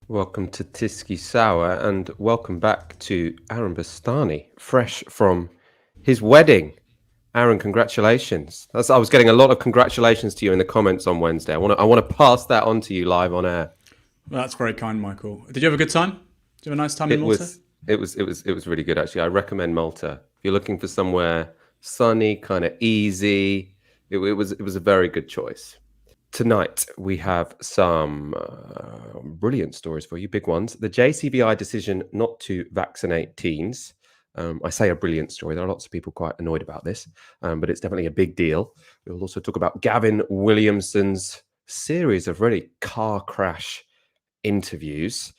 Welcome to Tysky Sour and welcome back to Aaron Bastani, fresh from his wedding. Aaron, congratulations. I was getting a lot of congratulations to you in the comments on Wednesday. I want to pass that on to you live on air. Well, that's very kind, Michael. Did you have a good time? Did you have a nice time in It Malta? was really good actually. I recommend Malta. If you're looking for somewhere sunny, kind of easy, it was a very good choice. Tonight, we have some brilliant stories for you, big ones. The JCVI decision not to vaccinate teens. I say a brilliant story. There are lots of people quite annoyed about this, but it's definitely a big deal. We'll also talk about Gavin Williamson's series of really car crash interviews.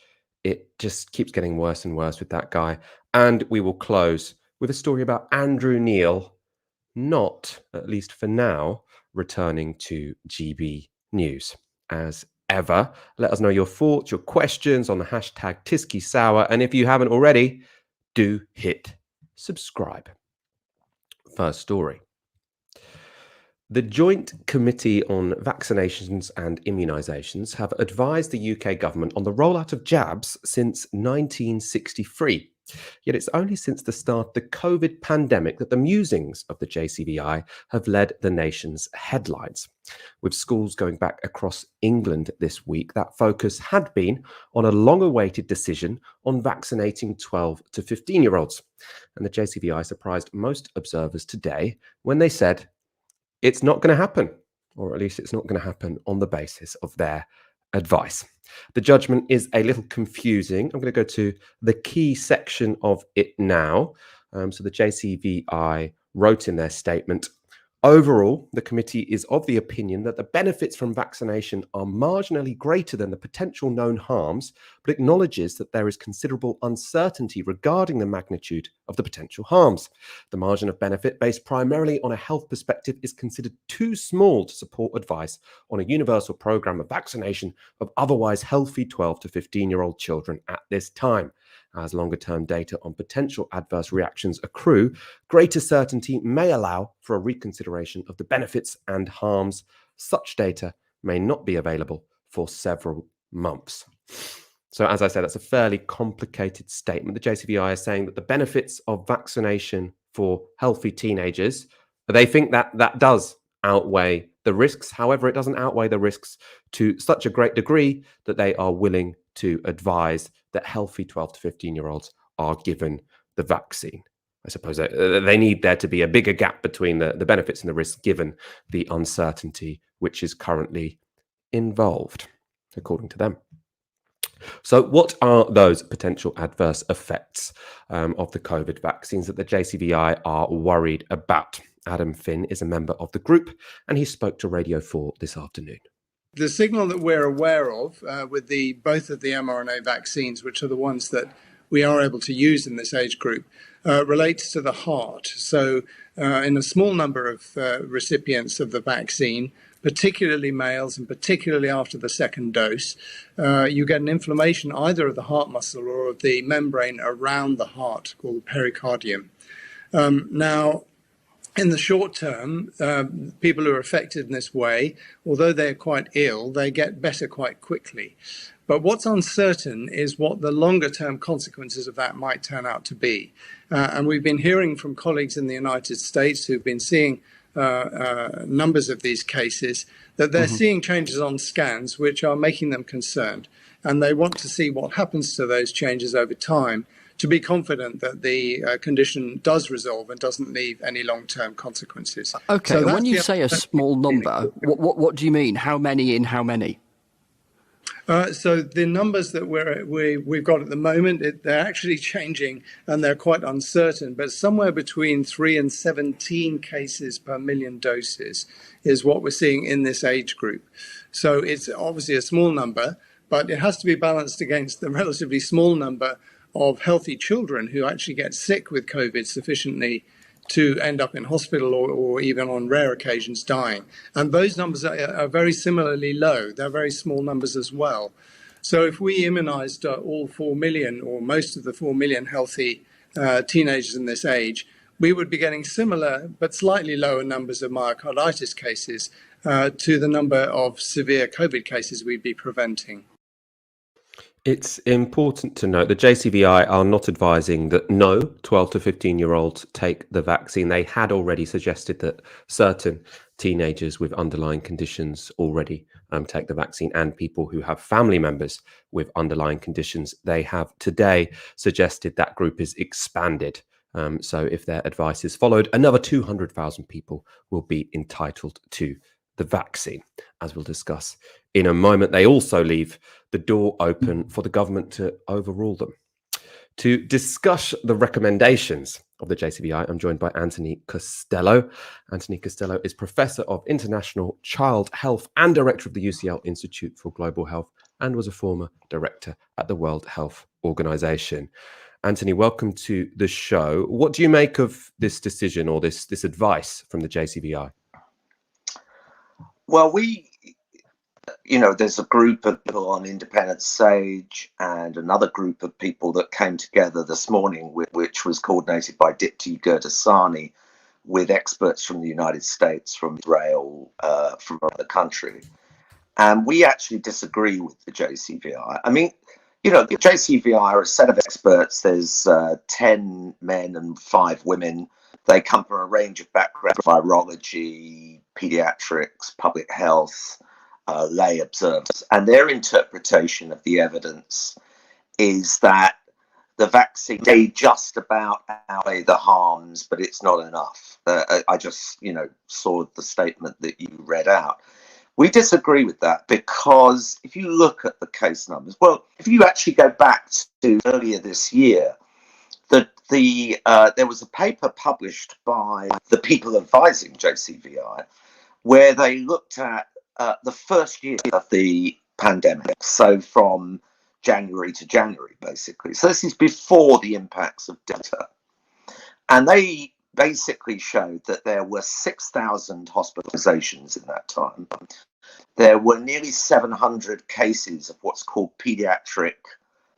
It just keeps getting worse and worse with that guy. And we will close with a story about Andrew Neil, not, at least for now, returning to GB News. As ever, let us know your thoughts, your questions on the hashtag Tysky Sour. And if you haven't already, do hit subscribe. First story. The Joint Committee on Vaccinations and Immunisations have advised the UK government on the rollout of jabs since 1963. Yet it's only since the start of the COVID pandemic that the musings of the JCVI have led the nation's headlines. With schools going back across England this week, that focus had been on a long-awaited decision on vaccinating 12 to 15-year-olds. And the JCVI surprised most observers today when they said it's not going to happen, or at least it's not going to happen on the basis of their advice. The judgment is a little confusing. I'm going to go to the key section of it now. So the JCVI wrote in their statement, overall, the committee is of the opinion that the benefits from vaccination are marginally greater than the potential known harms, but acknowledges that there is considerable uncertainty regarding the magnitude of the potential harms. The margin of benefit, based primarily on a health perspective, is considered too small to support advice on a universal program of vaccination of otherwise healthy 12 to 15-year-old children at this time. As longer-term data on potential adverse reactions accrue, greater certainty may allow for a reconsideration of the benefits and harms. Such data may not be available for several months. So, as I said, that's a fairly complicated statement. The JCVI is saying that the benefits of vaccination for healthy teenagers, they think that that does outweigh the risks. However, it doesn't outweigh the risks to such a great degree that they are willing to advise that healthy 12 to 15-year-olds are given the vaccine. I suppose they need there to be a bigger gap between the benefits and the risks given the uncertainty which is currently involved, according to them. So what are those potential adverse effects of the COVID vaccines that the JCVI are worried about? Adam Finn is a member of the group, and he spoke to Radio 4 this afternoon. The signal that we're aware of with both of the mRNA vaccines, which are the ones that we are able to use in this age group, relates to the heart. So in a small number of recipients of the vaccine, particularly males and particularly after the second dose, you get an inflammation either of the heart muscle or of the membrane around the heart called the pericardium. Now, in the short term, people who are affected in this way, although they're quite ill, they get better quite quickly. But what's uncertain is what the longer term consequences of that might turn out to be. And we've been hearing from colleagues in the United States who've been seeing numbers of these cases, that they're seeing changes on scans which are making them concerned. And they want to see what happens to those changes over time to be confident that the condition does resolve and doesn't leave any long-term consequences. Okay, so when you say a small number, what do you mean? How many in how many? So the numbers that we've got at the moment, they're actually changing and they're quite uncertain, but somewhere between 3 and 17 cases per million doses is what we're seeing in this age group. So it's obviously a small number, but it has to be balanced against the relatively small number of healthy children who actually get sick with COVID sufficiently to end up in hospital or even on rare occasions dying. And those numbers are very similarly low. They're very small numbers as well. So if we immunized all 4 million or most of the 4 million healthy teenagers in this age, we would be getting similar but slightly lower numbers of myocarditis cases to the number of severe COVID cases we'd be preventing. It's important to note the JCVI are not advising that no 12 to 15-year-olds take the vaccine. They had already suggested that certain teenagers with underlying conditions already take the vaccine, and people who have family members with underlying conditions. They have today suggested that group is expanded. So if their advice is followed, another 200,000 people will be entitled to the vaccine, as we'll discuss in a moment. They also leave the door open for the government to overrule them. To discuss the recommendations of the JCVI, I'm joined by Anthony Costello. Anthony Costello is Professor of International Child Health and Director of the UCL Institute for Global Health, and was a former director at the World Health Organization. Anthony, welcome to the show. What do you make of this decision or this advice from the JCVI? Well, there's a group of people on Independent Sage and another group of people that came together this morning, which was coordinated by Dipti Gurdasani, with experts from the United States, from Israel, from other country. And we actually disagree with the JCVI. I mean, the JCVI are a set of experts. There's 10 men and 5 women. They come from a range of backgrounds: virology, pediatrics, public health, lay observers. And their interpretation of the evidence is that the vaccine may just about outweigh the harms, but it's not enough. I just, saw the statement that you read out. We disagree with that, because if you look at the case numbers, well, if you actually go back to earlier this year, there was a paper published by the people advising JCVI where they looked at the first year of the pandemic, so from January to January, basically. So this is before the impacts of Delta. And they basically showed that there were 6,000 hospitalizations in that time. There were nearly 700 cases of what's called pediatric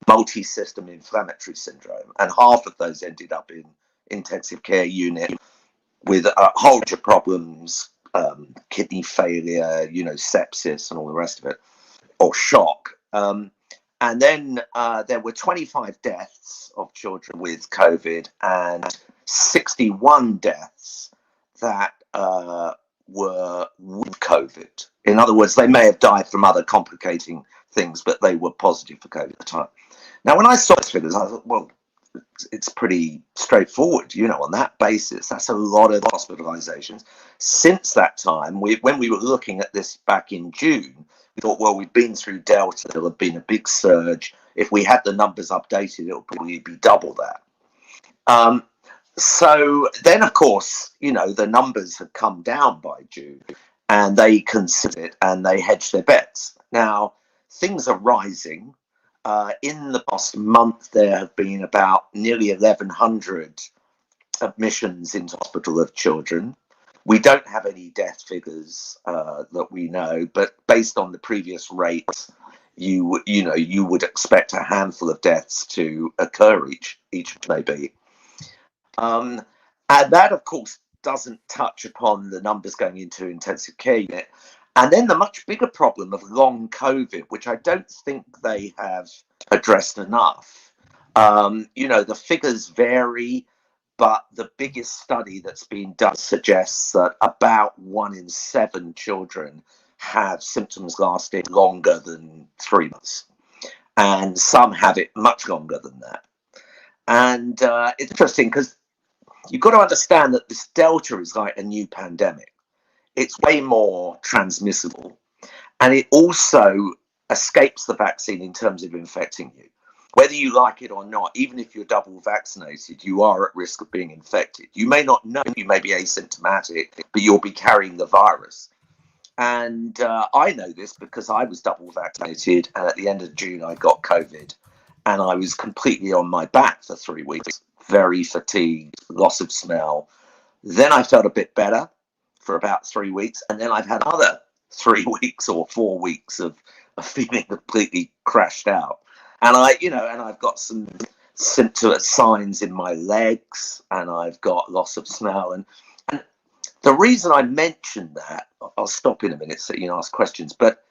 multi-system inflammatory syndrome, and half of those ended up in intensive care unit with a whole bunch of problems, kidney failure, sepsis and all the rest of it, or shock. And then there were 25 deaths of children with COVID and 61 deaths that were with COVID. In other words, they may have died from other complicating things, but they were positive for COVID at the time. Now, when I saw those figures, I thought, well, it's pretty straightforward, on that basis. That's a lot of hospitalizations. Since that time, when we were looking at this back in June, we thought, well, we've been through Delta, there'll have been a big surge. If we had the numbers updated, it'll probably be double that. So then, of course, the numbers had come down by June, and they considered it and they hedged their bets. Now, things are rising. In the past month, there have been about nearly 1,100 admissions into hospital of children. We don't have any death figures that we know, but based on the previous rates, you would expect a handful of deaths to occur each maybe. And that, of course, doesn't touch upon the numbers going into intensive care unit. And then the much bigger problem of long COVID, which I don't think they have addressed enough. The figures vary, but the biggest study that's been done suggests that about 1 in 7 children have symptoms lasting longer than 3 months. And some have it much longer than that. And it's interesting because you've got to understand that this Delta is like a new pandemic. It's way more transmissible, and it also escapes the vaccine in terms of infecting you. Whether you like it or not, even if you're double vaccinated, you are at risk of being infected. You may not know, you may be asymptomatic, but you'll be carrying the virus. And I know this because I was double vaccinated, and at the end of June, I got COVID, and I was completely on my back for 3 weeks, very fatigued, loss of smell. Then I felt a bit better for about 3 weeks, and then I've had another 3 weeks or 4 weeks of feeling completely crashed out. And I've got some symptoms, signs in my legs, and I've got loss of smell. And the reason I mention that, I'll stop in a minute so you can ask questions, but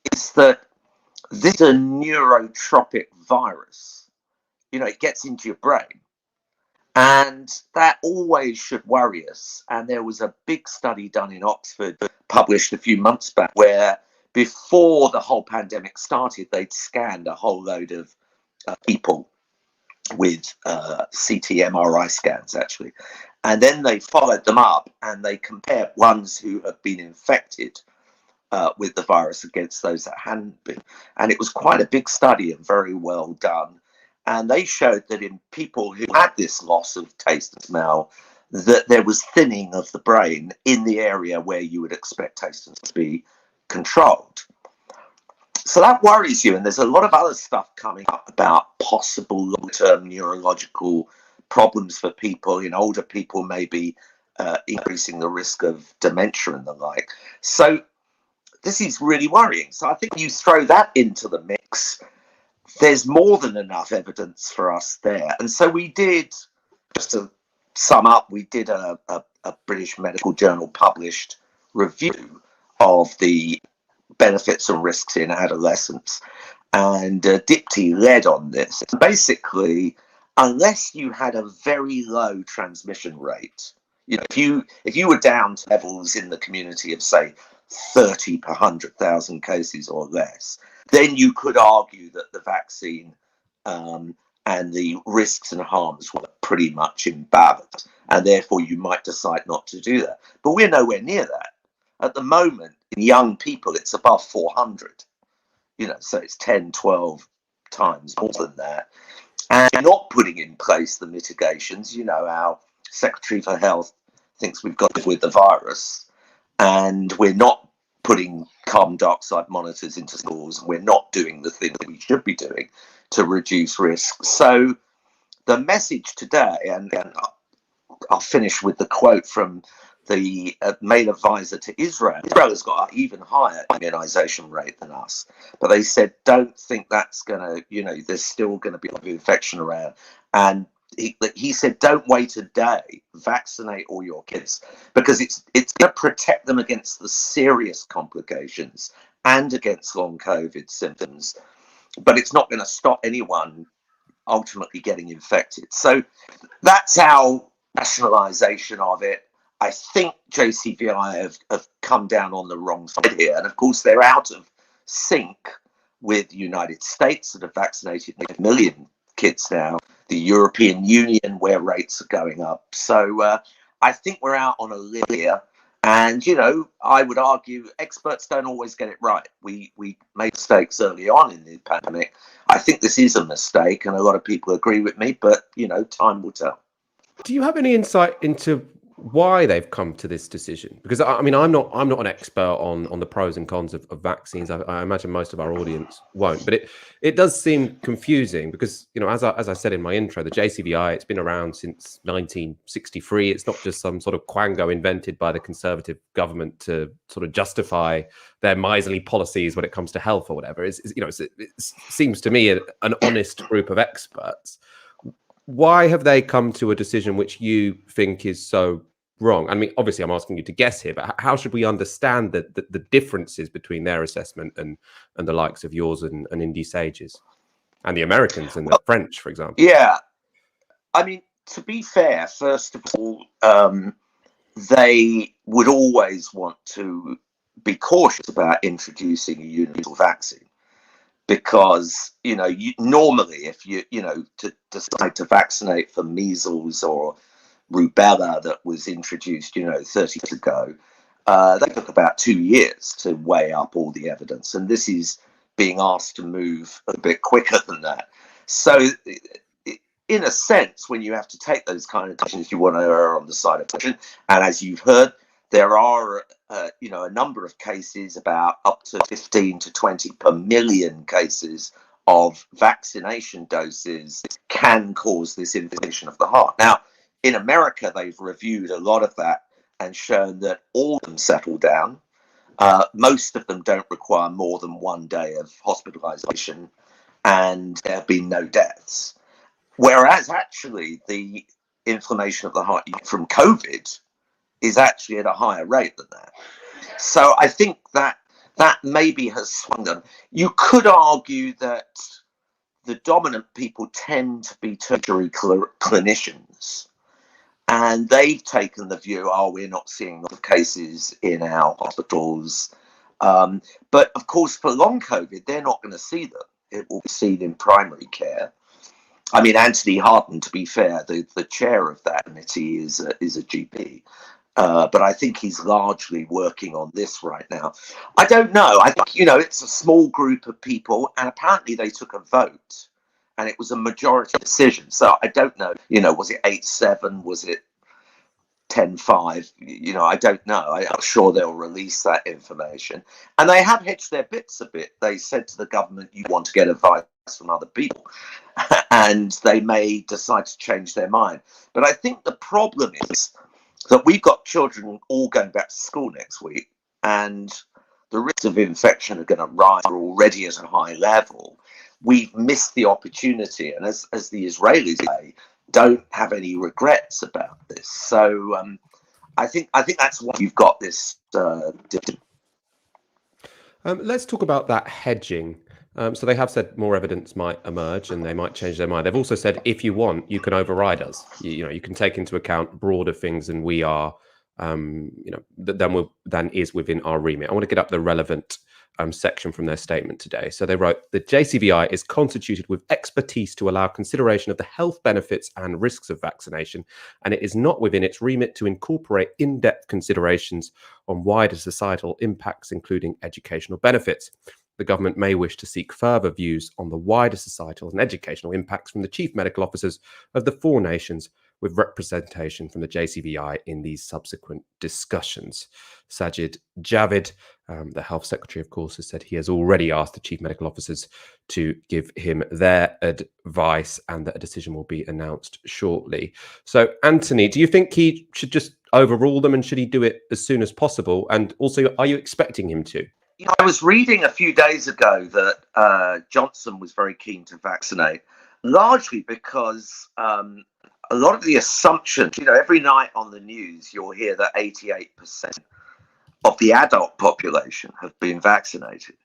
it's that this is a neurotropic virus. It gets into your brain. And that always should worry us. And there was a big study done in Oxford, published a few months back, where before the whole pandemic started, they'd scanned a whole load of people with CT MRI scans, actually. And then they followed them up and they compared ones who had been infected with the virus against those that hadn't been. And it was quite a big study and very well done. And they showed that in people who had this loss of taste and smell, that there was thinning of the brain in the area where you would expect taste and smell to be controlled. So that worries you. And there's a lot of other stuff coming up about possible long-term neurological problems for people. Older people maybe increasing the risk of dementia and the like. So this is really worrying. So I think you throw that into the mix, there's more than enough evidence for us there. And so we did, just to sum up, we did a British Medical Journal published review of the benefits and risks in adolescents. And Dipti led on this. Basically, unless you had a very low transmission rate, if you were down to levels in the community of, say, 30 per 100,000 cases or less, then you could argue that the vaccine and the risks and harms were pretty much in balance, and therefore you might decide not to do that. But we're nowhere near that. At the moment, in young people, it's above 400, so it's 10, 12 times more than that. And not putting in place the mitigations, our Secretary for Health thinks we've got to live with the virus, and we're not putting carbon dioxide monitors into schools, and we're not doing the things that we should be doing to reduce risk. So the message today, and I'll finish with the quote from the main advisor to Israel. Israel has got an even higher immunization rate than us, but they said, don't think that's going to, there's still going to be a lot of infection around. And he said, don't wait a day, vaccinate all your kids, because it's going to protect them against the serious complications and against long COVID symptoms, but it's not going to stop anyone ultimately getting infected. So that's our rationalization of it. I think JCVI have come down on the wrong side here. And of course, they're out of sync with the United States that have vaccinated 1 million kids now, the European Union, where rates are going up. So I think we're out on a limb here. And, I would argue experts don't always get it right. We made mistakes early on in the pandemic. I think this is a mistake, and a lot of people agree with me, but, time will tell. Do you have any insight into why they've come to this decision? Because I'm not an expert on the pros and cons of vaccines. I imagine most of our audience won't, but it does seem confusing because, as I said in my intro, the JCVI, it's been around since 1963. It's not just some sort of quango invented by the Conservative government to sort of justify their miserly policies when it comes to health or whatever. It seems to me an honest group of experts. Why have they come to a decision which you think is so wrong? I mean, obviously, I'm asking you to guess here, but how should we understand the differences between their assessment and the likes of yours and Indy Sage's, and the Americans and the French, for example? Yeah, I mean, to be fair, first of all, they would always want to be cautious about introducing a universal vaccine. Because, normally if you to decide to vaccinate for measles or rubella that was introduced, 30 years ago, they took about 2 years to weigh up all the evidence. And this is being asked to move a bit quicker than that. So in a sense, when you have to take those kind of decisions, you want to err on the side of caution. And as you've heard, there are a number of cases, about up to 15 to 20 per million cases of vaccination doses can cause this inflammation of the heart. Now, in America, they've reviewed a lot of that and shown that all of them settle down. Most of them don't require more than 1 day of hospitalization, and there have been no deaths. Whereas actually the inflammation of the heart from COVID is actually at a higher rate than that. So I think that that maybe has swung them. You could argue that the dominant people tend to be tertiary clinicians, and they've taken the view, oh, we're not seeing a lot of cases in our hospitals. But of course, for long COVID, they're not going to see them. It will be seen in primary care. I mean, Anthony Harden, to be fair, the chair of that committee is a GP. But I think he's largely working on this right now. I don't know. I think, it's a small group of people, and apparently they took a vote, and it was a majority decision. So I don't know, was it 8-7? Was it 10-5? I don't know. I'm sure they'll release that information. And they have hedged their bits a bit. They said to the government, you want to get advice from other people, and they may decide to change their mind. But I think the problem is that we've got children all going back to school next week, and the risks of infection are going to rise already at a high level. We've missed the opportunity, and as the Israelis say, don't have any regrets about this. So I think that's why you've got this. Let's talk about that hedging. So they have said more evidence might emerge and they might change their mind. They've also said, if you want, you can override us. You can take into account broader things than we are, than is within our remit. I want to get up the relevant section from their statement today. So they wrote, the JCVI is constituted with expertise to allow consideration of the health benefits and risks of vaccination, and it is not within its remit to incorporate in-depth considerations on wider societal impacts, including educational benefits. The government may wish to seek further views on the wider societal and educational impacts from the chief medical officers of the 4 nations, with representation from the JCVI in these subsequent discussions. Sajid Javid, the health secretary, of course, has said he has already asked the chief medical officers to give him their advice and that a decision will be announced shortly. So, Anthony, do you think he should just overrule them, and should he do it as soon as possible? And also, are you expecting him to? I was reading a few days ago that Johnson was very keen to vaccinate, largely because a lot of the assumptions, every night on the news, you'll hear that 88% of the adult population have been vaccinated,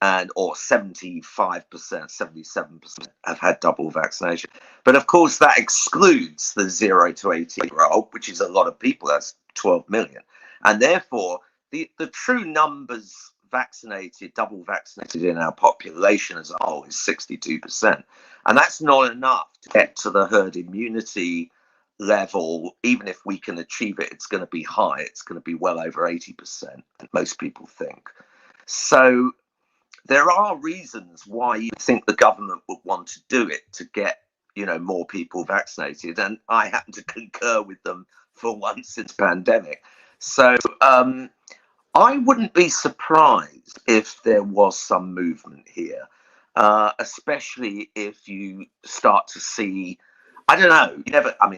or 75%, 77% have had double vaccination. But of course, that excludes the 0 to 18-year-old, which is a lot of people. That's 12 million. And therefore, the true numbers vaccinated, double vaccinated in our population as a whole is 62%. And that's not enough to get to the herd immunity level. Even if we can achieve it, it's going to be high. It's going to be well over 80%, most people think. So there are reasons why you think the government would want to do it, to get, more people vaccinated. And I happen to concur with them for once in the pandemic. So I wouldn't be surprised if there was some movement here, especially if you start to see, I don't know,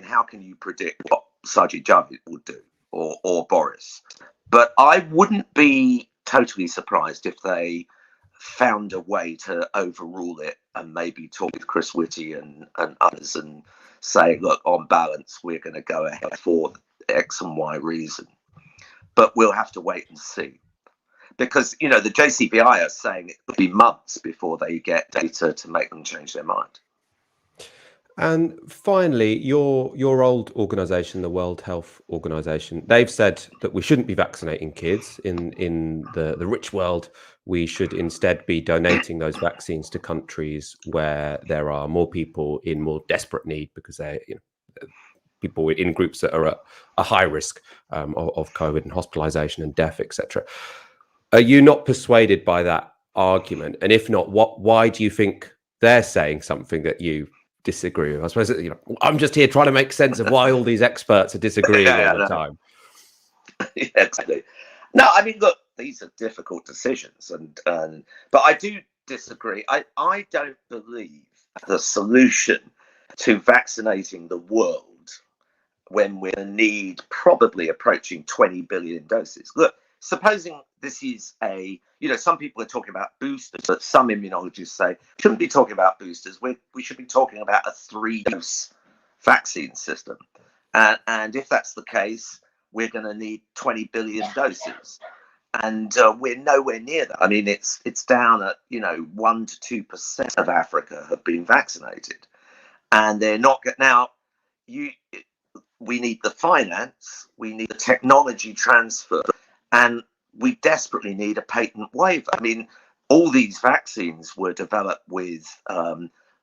how can you predict what Sajid Javid will do or Boris? But I wouldn't be totally surprised if they found a way to overrule it and maybe talk with Chris Whitty and others and say, look, on balance, we're going to go ahead for X and Y reason. But we'll have to wait and see. Because, the JCVI are saying it could be months before they get data to make them change their mind. And finally, your old organisation, the World Health Organization, they've said that we shouldn't be vaccinating kids in the rich world. We should instead be donating those vaccines to countries where there are more people in more desperate need, because they're people in groups that are at a high risk of COVID and hospitalization and death, etc. Are you not persuaded by that argument? And if not, why do you think they're saying something that you disagree with? I suppose I'm just here trying to make sense of why all these experts are disagreeing all the time. Yeah, exactly. No, look, these are difficult decisions, but I do disagree. I don't believe the solution to vaccinating the world, when we're going to need probably approaching 20 billion doses. Look, supposing this is some people are talking about boosters, but some immunologists say we shouldn't be talking about boosters. We should be talking about a 3-dose vaccine system. And if that's the case, we're going to need 20 billion doses. and we're nowhere near that. I mean, it's down at 1 to 2% of Africa have been vaccinated, and they're not now. We need the finance, we need the technology transfer, and we desperately need a patent waiver. I mean, all these vaccines were developed with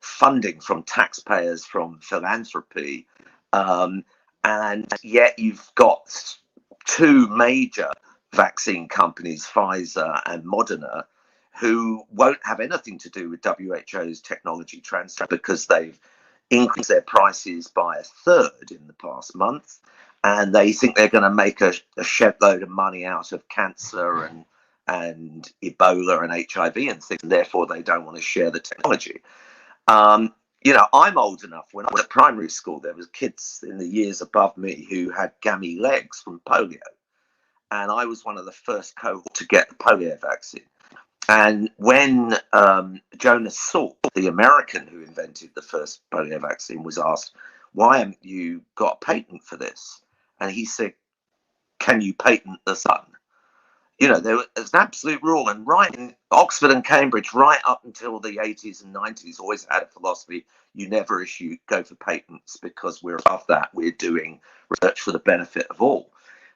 funding from taxpayers, from philanthropy, and yet you've got two major vaccine companies, Pfizer and Moderna, who won't have anything to do with WHO's technology transfer because they've increased their prices by a third in the past month, and they think they're going to make a shed load of money out of cancer and Ebola and HIV and things, and therefore they don't want to share the technology. I'm old enough. When I was at primary school, there was kids in the years above me who had gammy legs from polio, and I was one of the first cohort to get the polio vaccine. And when Jonas Salk, the American who invented the first polio vaccine, was asked, why haven't you got a patent for this? And he said, can you patent the sun? There was an absolute rule. And right in Oxford and Cambridge, right up until the 80s and 90s, always had a philosophy, you never go for patents because we're above that. We're doing research for the benefit of all.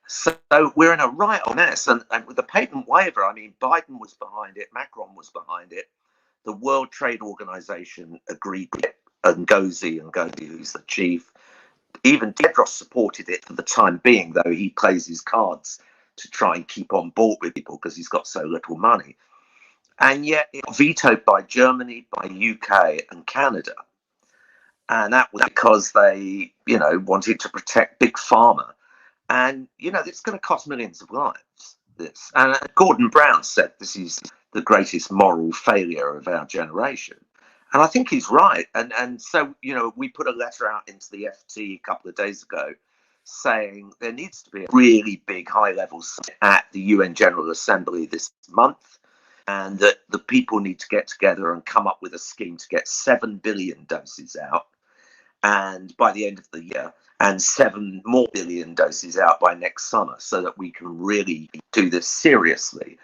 So we're in a right old mess, and with the patent waiver, I mean, Biden was behind it, Macron was behind it, the World Trade Organization agreed with it, and Ngozi, who's the chief, even Tedros supported it for the time being, though he plays his cards to try and keep on board with people because he's got so little money. And yet it was vetoed by Germany, by UK and Canada, and that was because they, wanted to protect big pharma. And, it's going to cost millions of lives, this. And Gordon Brown said this is the greatest moral failure of our generation. And I think he's right. And so, we put a letter out into the FT a couple of days ago saying there needs to be a really big high-level summit at the UN General Assembly this month, and that the people need to get together and come up with a scheme to get 7 billion doses out, and by the end of the year, and 7 more billion doses out by next summer, so that we can really do this seriously.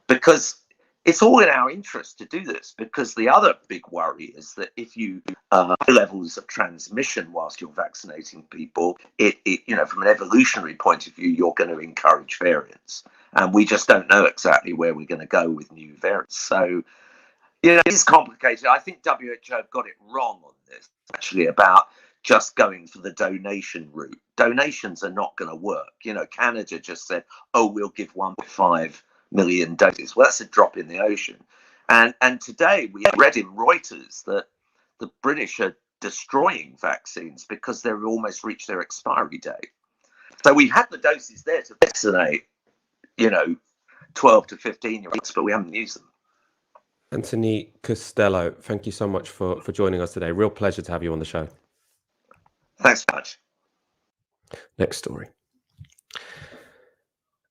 Because it's all in our interest to do this, because the other big worry is that if you high levels of transmission whilst you're vaccinating people, it from an evolutionary point of view, you're going to encourage variants. And we just don't know exactly where we're going to go with new variants. So, it's complicated. I think WHO got it wrong on this, actually, about just going for the donation route. Donations are not going to work. Canada just said, we'll give 1.5 million doses. Well, that's a drop in the ocean. And today we read in Reuters that the British are destroying vaccines because they've almost reached their expiry date. So we had the doses there to vaccinate, 12 to 15-year-olds, but we haven't used them. Anthony Costello, thank you so much for joining us today. Real pleasure to have you on the show. Thanks much. Next story.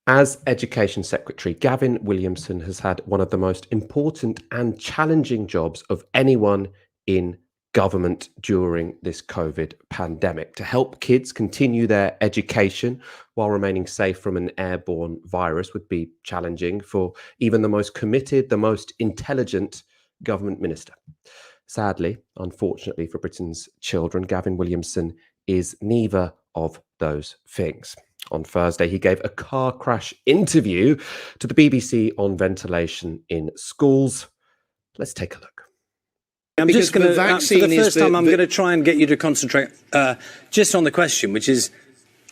As Education Secretary, Gavin Williamson has had one of the most important and challenging jobs of anyone in government during this COVID pandemic, to help kids continue their education while remaining safe from an airborne virus would be challenging for even the most committed, the most intelligent government minister. Sadly, unfortunately for Britain's children, Gavin Williamson is neither of those things. On Thursday, he gave a car crash interview to the BBC on ventilation in schools. Let's take a look. I'm just going to, for the first time, I'm going to try and get you to concentrate just on the question, which is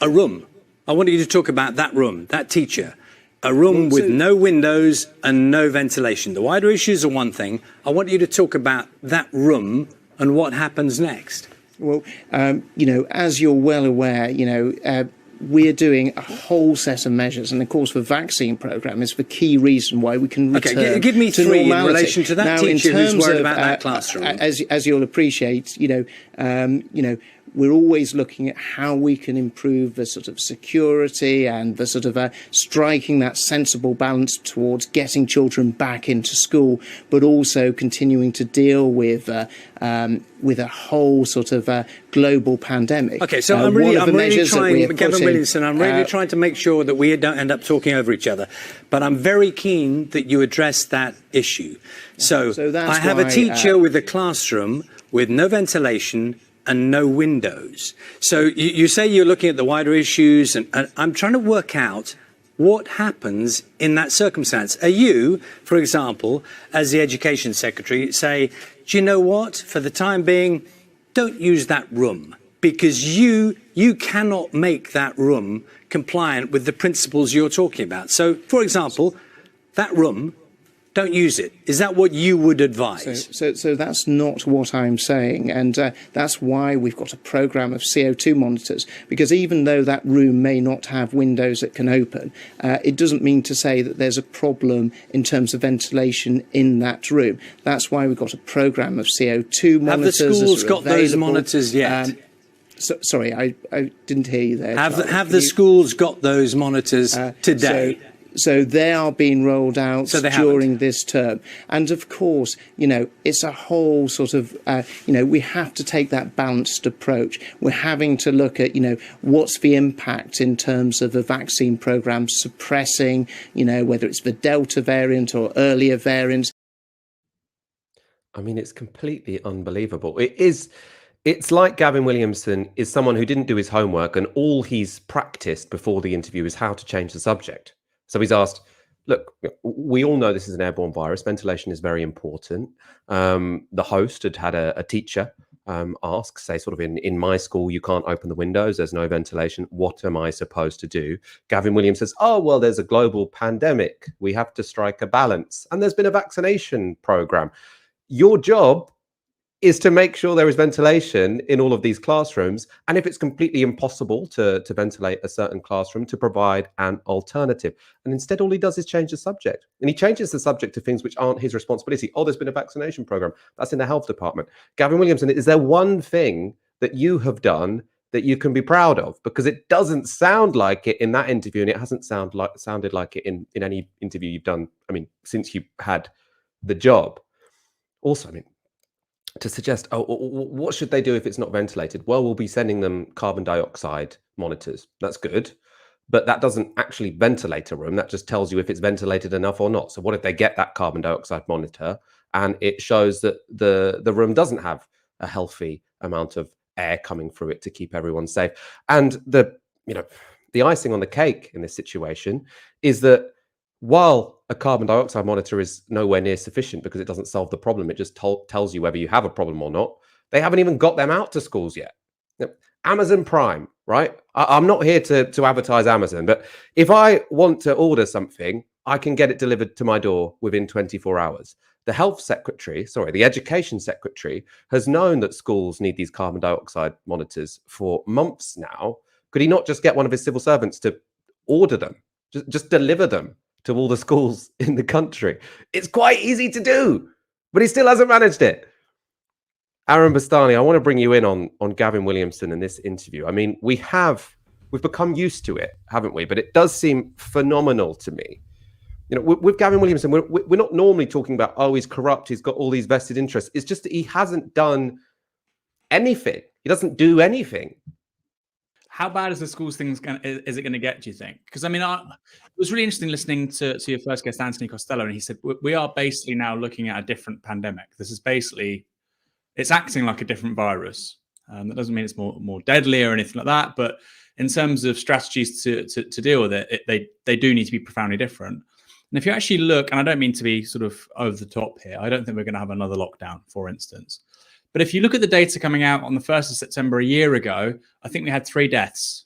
a room. I want you to talk about that room, that teacher. A room with no windows and no ventilation. The wider issues are one thing. I want you to talk about that room and what happens next. Well, as you're well aware, we're doing a whole set of measures, and of course the vaccine programme is the key reason why we can return give me to three normality. In relation to that now, teacher who's worried about that classroom. As you'll appreciate, we're always looking at how we can improve the sort of security and the sort of striking that sensible balance towards getting children back into school, but also continuing to deal with a whole sort of global pandemic. Okay, so I'm really trying, Gavin Williamson, I'm really trying to make sure that we don't end up talking over each other. But I'm very keen that you address that issue. So I have a teacher with a classroom with no ventilation and no windows. So you say you're looking at the wider issues, and I'm trying to work out what happens in that circumstance. Are you, for example, as the Education Secretary, say, do you know what, for the time being, don't use that room, because you cannot make that room compliant with the principles you're talking about. So, for example, that room, don't use it. Is that what you would advise? So that's not what I'm saying, and that's why we've got a programme of CO2 monitors, because even though that room may not have windows that can open, it doesn't mean to say that there's a problem in terms of ventilation in that room. That's why we've got a programme of CO2 monitors. Have the schools got those monitors yet? Sorry, I didn't hear you there. Have the schools got those monitors today? So they are being rolled out during this term. And of course, it's a whole sort of, we have to take that balanced approach. We're having to look at, what's the impact in terms of a vaccine programme suppressing, whether it's the Delta variant or earlier variants. I mean, it's completely unbelievable. It's like Gavin Williamson is someone who didn't do his homework, and all he's practiced before the interview is how to change the subject. So he's asked, look, we all know this is an airborne virus. Ventilation is very important. The host had a teacher ask, say, sort of in my school, you can't open the windows. There's no ventilation. What am I supposed to do? Gavin Williams says, oh, well, there's a global pandemic. We have to strike a balance. And there's been a vaccination program. Your job is to make sure there is ventilation in all of these classrooms. And if it's completely impossible to ventilate a certain classroom, to provide an alternative. And instead, all he does is change the subject. And he changes the subject to things which aren't his responsibility. Oh, there's been a vaccination program. That's in the health department. Gavin Williamson, is there one thing that you have done that you can be proud of? Because it doesn't sound like it in that interview, and it hasn't sounded like it in any interview you've done, since you had the job. Also, to suggest, what should they do if it's not ventilated? Well, we'll be sending them carbon dioxide monitors. That's good. But that doesn't actually ventilate a room. That just tells you if it's ventilated enough or not. So what if they get that carbon dioxide monitor and it shows that the room doesn't have a healthy amount of air coming through it to keep everyone safe? And the icing on the cake in this situation is that while a carbon dioxide monitor is nowhere near sufficient because it doesn't solve the problem, it just tells you whether you have a problem or not, they haven't even got them out to schools yet. Amazon Prime, right? I'm not here to advertise Amazon, but if I want to order something, I can get it delivered to my door within 24 hours. The Education Secretary has known that schools need these carbon dioxide monitors for months now. Could he not just get one of his civil servants to order them, just deliver them to all the schools in the country? It's quite easy to do, but he still hasn't managed it. Aaron Bastani, I want to bring you in on Gavin Williamson in this interview. We've become used to it, haven't we? But it does seem phenomenal to me. With Gavin Williamson, we're not normally talking about, oh, he's corrupt, he's got all these vested interests. It's just that he hasn't done anything. He doesn't do anything. How bad is the schools thing is it going to get, do you think? Because it was really interesting listening to your first guest, Anthony Costello, and he said, we are basically now looking at a different pandemic. This is basically, it's acting like a different virus. That doesn't mean it's more deadly or anything like that, but in terms of strategies to deal with it, they do need to be profoundly different. And if you actually look, and I don't mean to be sort of over the top here, I don't think we're going to have another lockdown, for instance. But if you look at the data coming out on the 1st of September a year ago, I think we had 3 deaths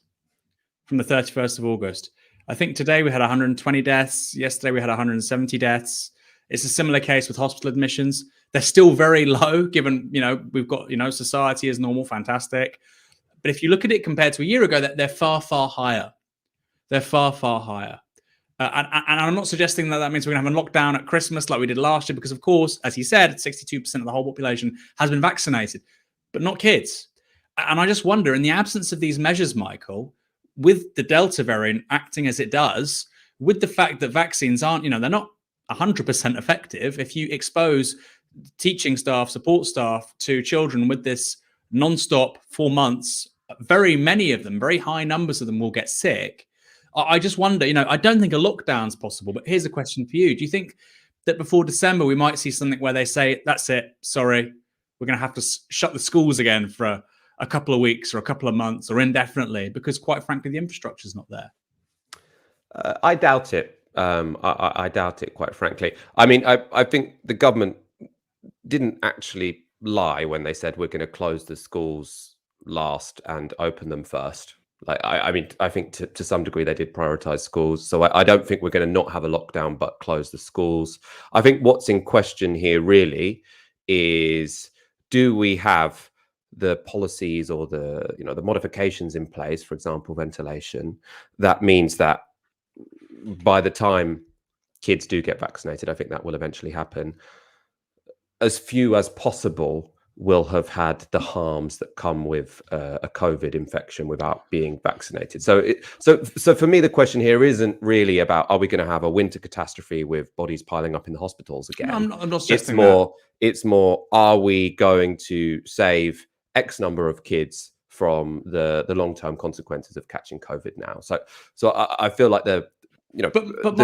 from the 31st of August. I think today we had 120 deaths. Yesterday we had 170 deaths. It's a similar case with hospital admissions. They're still very low, given, we've got, society is normal, fantastic. But if you look at it compared to a year ago, they're far, far higher. They're far, far higher. And I'm not suggesting that means we're going to have a lockdown at Christmas like we did last year, because, of course, as he said, 62% of the whole population has been vaccinated, but not kids. And I just wonder, in the absence of these measures, Michael, with the Delta variant acting as it does, with the fact that vaccines aren't, they're not 100% effective. If you expose teaching staff, support staff to children with this non-stop 4 months, very many of them, very high numbers of them will get sick. I just wonder, I don't think a lockdown's possible, but here's a question for you. Do you think that before December, we might see something where they say, that's it, sorry, we're going to have to shut the schools again for a couple of weeks or a couple of months or indefinitely, because quite frankly, the infrastructure is not there? I doubt it. I doubt it, quite frankly. I mean, I think the government didn't actually lie when they said we're going to close the schools last and open them first. Like, I mean, I think to some degree they did prioritize schools. So I don't think we're going to not have a lockdown but close the schools. I think what's in question here really is, do we have the policies or the modifications in place, for example, ventilation, that means that by the time kids do get vaccinated, I think that will eventually happen, as few as possible will have had the harms that come with a COVID infection without being vaccinated. So for me, the question here isn't really about, are we going to have a winter catastrophe with bodies piling up in the hospitals again? No, I'm not suggesting that. It's more, are we going to save X number of kids from the long-term consequences of catching COVID now? So I feel like the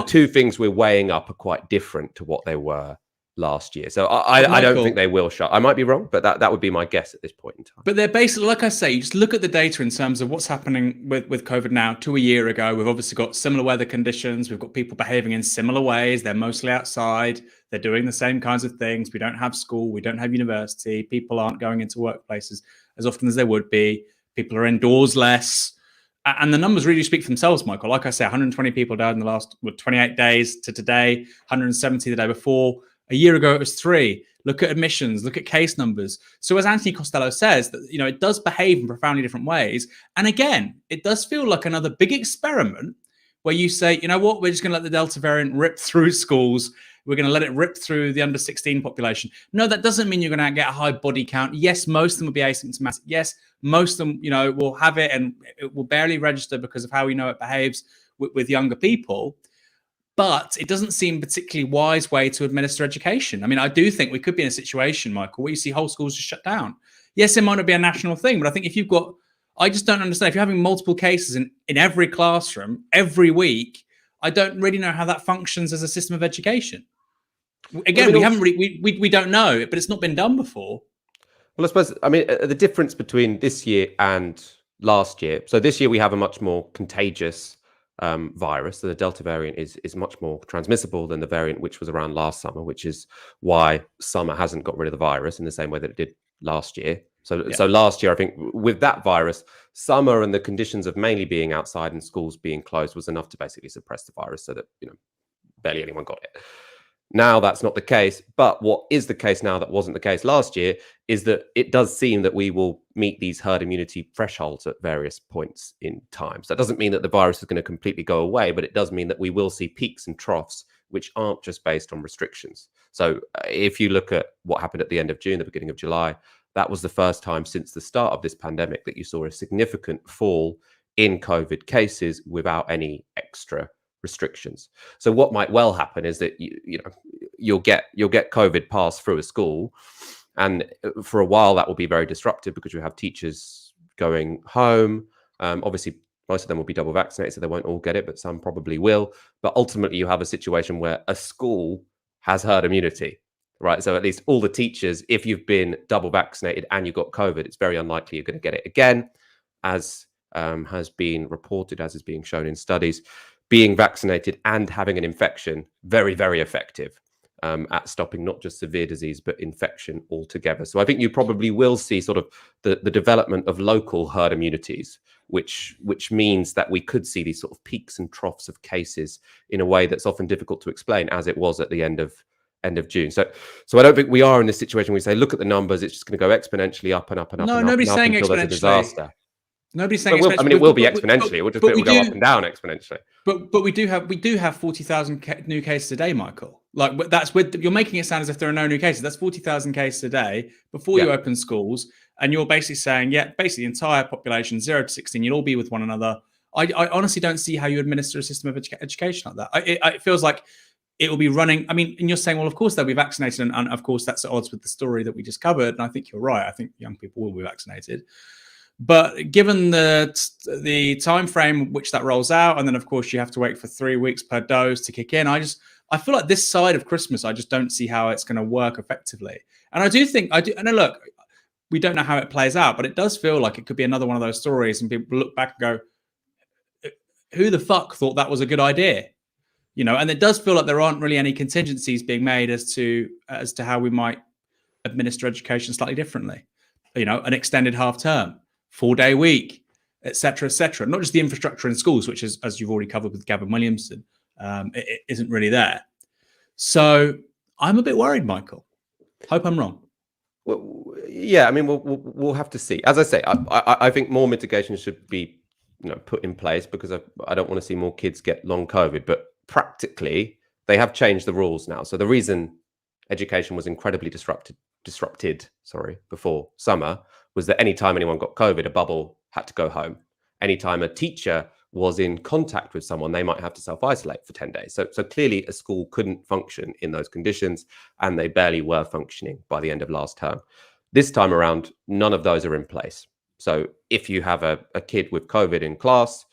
two things we're weighing up are quite different to what they were last year. So I don't think they will shut. I might be wrong, but that would be my guess at this point in time. But they're basically, like I say, you just look at the data in terms of what's happening with COVID now to a year ago. We've obviously got similar weather conditions. We've got people behaving in similar ways. They're mostly outside. They're doing the same kinds of things. We don't have school. We don't have university. People aren't going into workplaces as often as they would be. People are indoors less. And the numbers really speak for themselves, Michael. Like I say, 120 people died in the last 28 days to today, 170 the day before. A year ago, it was 3. Look at admissions, look at case numbers. So as Anthony Costello says, that it does behave in profoundly different ways. And again, it does feel like another big experiment where you say, you know what, we're just going to let the Delta variant rip through schools. We're going to let it rip through the under 16 population. No, that doesn't mean you're going to get a high body count. Yes, most of them will be asymptomatic. Yes, most of them, will have it and it will barely register because of how we know it behaves with younger people. But it doesn't seem a particularly wise way to administer education. I mean, I do think we could be in a situation, Michael, where you see whole schools just shut down. Yes, it might not be a national thing, but I think if you've got, I just don't understand, if you're having multiple cases in every classroom, every week, I don't really know how that functions as a system of education. Again, we don't know, but it's not been done before. Well, I suppose, the difference between this year and last year, so this year we have a much more contagious virus. So the Delta variant is much more transmissible than the variant which was around last summer, which is why summer hasn't got rid of the virus in the same way that it did last year. So last year, I think with that virus, summer and the conditions of mainly being outside and schools being closed was enough to basically suppress the virus so that, barely anyone got it. Now that's not the case, but what is the case now that wasn't the case last year is that it does seem that we will meet these herd immunity thresholds at various points in time. So that doesn't mean that the virus is going to completely go away, but it does mean that we will see peaks and troughs which aren't just based on restrictions. So if you look at what happened at the end of June, the beginning of July, that was the first time since the start of this pandemic that you saw a significant fall in COVID cases without any extra restrictions. So what might well happen is that you'll get COVID passed through a school, and for a while that will be very disruptive because you have teachers going home. Obviously, most of them will be double vaccinated, so they won't all get it, but some probably will. But ultimately, you have a situation where a school has herd immunity, right? So at least all the teachers, if you've been double vaccinated and you got COVID, it's very unlikely you're going to get it again, as has been reported, as is being shown in studies. Being vaccinated and having an infection, very, very effective at stopping not just severe disease, but infection altogether. So I think you probably will see sort of the development of local herd immunities, which means that we could see these sort of peaks and troughs of cases in a way that's often difficult to explain, as it was at the end of June. So I don't think we are in this situation where we say, look at the numbers, it's just going to go exponentially up and up and up. No, nobody's saying until there's a disaster. Nobody's saying it will be exponentially. It will go up and down exponentially. But we do have 40,000 new cases a day, Michael. Like that's you're making it sound as if there are no new cases. That's 40,000 cases a day before you open schools, and you're basically saying, basically the entire population 0 to 16, you'll all be with one another. I honestly don't see how you administer a system of education like that. It feels like it will be running. I mean, and you're saying, well, of course they'll be vaccinated, and of course that's at odds with the story that we just covered. And I think you're right. I think young people will be vaccinated. But given the time frame which that rolls out, and then of course you have to wait for 3 weeks per dose to kick in, I feel like this side of Christmas, I just don't see how it's going to work effectively. And and look, we don't know how it plays out, but it does feel like it could be another one of those stories, and people look back and go, who the fuck thought that was a good idea? And it does feel like there aren't really any contingencies being made as to how we might administer education slightly differently. An extended half term, 4-day week, et cetera, et cetera. Not just the infrastructure in schools, which is, as you've already covered with Gavin Williamson, it isn't really there. So I'm a bit worried, Michael. Hope I'm wrong. Well, yeah, I mean, we'll have to see. As I say, I think more mitigation should be put in place, because I don't want to see more kids get long COVID. But practically, they have changed the rules now. So the reason education was incredibly disrupted before summer was that anytime anyone got COVID, a bubble had to go home. Anytime a teacher was in contact with someone, they might have to self-isolate for 10 days. So clearly a school couldn't function in those conditions, and they barely were functioning by the end of last term. This time around, none of those are in place. So if you have a kid with COVID in class,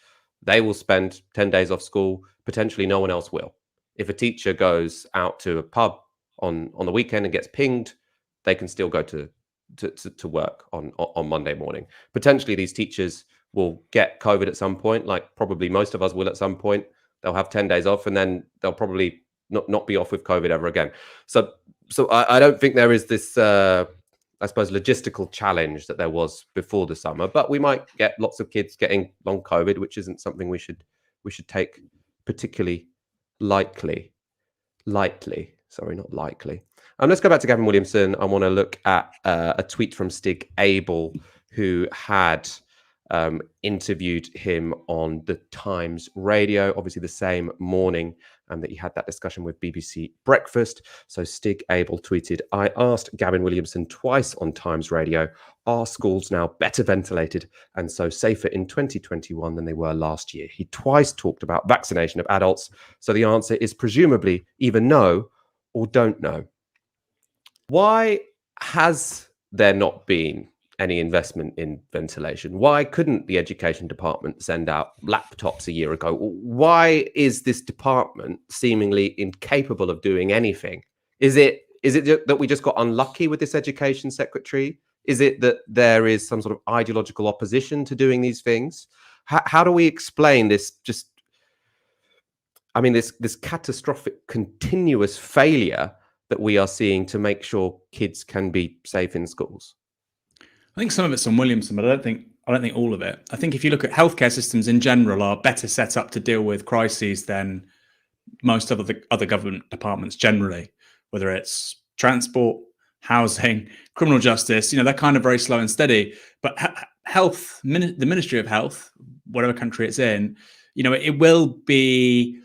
they will spend 10 days off school. Potentially no one else will. If a teacher goes out to a pub on the weekend and gets pinged, they can still go to work on Monday morning. Potentially these teachers will get COVID at some point, like probably most of us will at some point. They'll have 10 days off, and then they'll probably not be off with COVID ever again. So I don't think there is this, I suppose, logistical challenge that there was before the summer, but we might get lots of kids getting long COVID, which isn't something we should take particularly lightly. Sorry, not likely. Let's go back to Gavin Williamson. I want to look at a tweet from Stig Abel, who had interviewed him on the Times radio, obviously the same morning that he had that discussion with BBC Breakfast. So Stig Abel tweeted, "I asked Gavin Williamson twice on Times radio, are schools now better ventilated and so safer in 2021 than they were last year? He twice talked about vaccination of adults. So the answer is presumably either no or don't know." Why has there not been any investment in ventilation? Why couldn't the education department send out laptops a year ago? Why is this department seemingly incapable of doing anything? Is it that we just got unlucky with this education secretary? Is it that there is some sort of ideological opposition to doing these things? How do we explain this this catastrophic continuous failure that we are seeing to make sure kids can be safe in schools? I think some of it's on Williamson, but I don't think all of it. I think if you look at healthcare systems in general, are better set up to deal with crises than most of the other government departments generally, whether it's transport, housing, criminal justice. They're kind of very slow and steady. But health, the Ministry of Health, whatever country it's in, it will be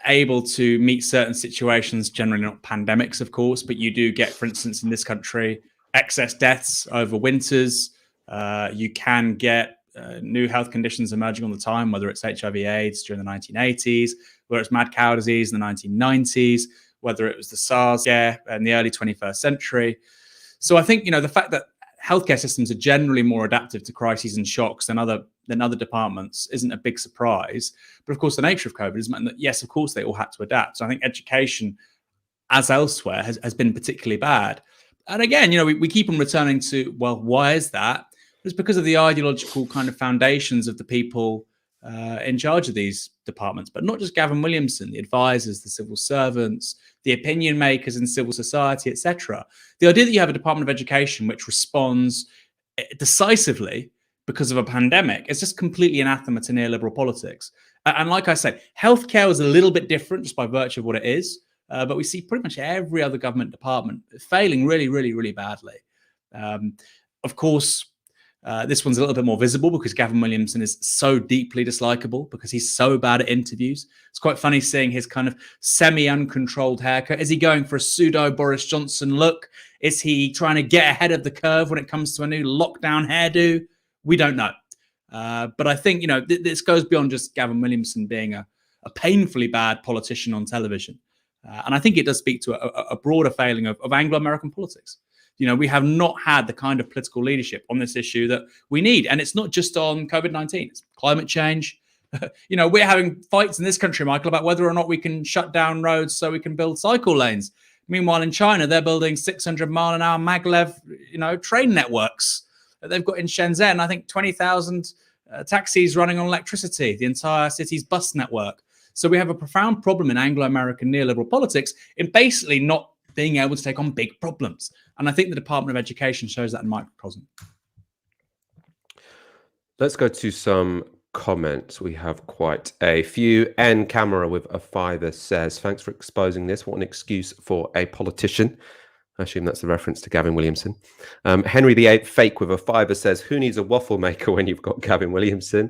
able to meet certain situations, generally not pandemics, of course, but you do get, for instance, in this country, excess deaths over winters. You can get new health conditions emerging all the time, whether it's HIV/AIDS during the 1980s, whether it's mad cow disease in the 1990s, whether it was the SARS scare in the early 21st century. So I think, the fact that healthcare systems are generally more adaptive to crises and shocks than other departments isn't a big surprise. But of course, the nature of COVID has meant that, yes, of course, they all had to adapt. So I think education, as elsewhere, has been particularly bad. And again, we keep on returning to, well, why is that? It's because of the ideological kind of foundations of the people in charge of these departments, but not just Gavin Williamson, the advisors, the civil servants, the opinion makers in civil society, etc. The idea that you have a Department of Education which responds decisively because of a pandemic is just completely anathema to neoliberal politics. And like I say, healthcare is a little bit different just by virtue of what it is. But we see pretty much every other government department failing really, really, really badly. Of course, This one's a little bit more visible because Gavin Williamson is so deeply dislikable because he's so bad at interviews. It's quite funny seeing his kind of semi-uncontrolled haircut. Is he going for a pseudo Boris Johnson look? Is he trying to get ahead of the curve when it comes to a new lockdown hairdo? We don't know. But I think, this goes beyond just Gavin Williamson being a painfully bad politician on television. And I think it does speak to a broader failing of Anglo-American politics. We have not had the kind of political leadership on this issue that we need. And it's not just on COVID-19, it's climate change. We're having fights in this country, Michael, about whether or not we can shut down roads so we can build cycle lanes. Meanwhile, in China, they're building 600-mile-an-hour maglev, train networks that they've got in Shenzhen. I think 20,000 taxis running on electricity, the entire city's bus network. So we have a profound problem in Anglo-American neoliberal politics in basically not being able to take on big problems. And I think the Department of Education shows that in microcosm. Let's go to some comments. We have quite a few. N Camera with a fiver says, thanks for exposing this. What an excuse for a politician. I assume that's a reference to Gavin Williamson. Henry VIII Fake with a fiver says, who needs a waffle maker when you've got Gavin Williamson?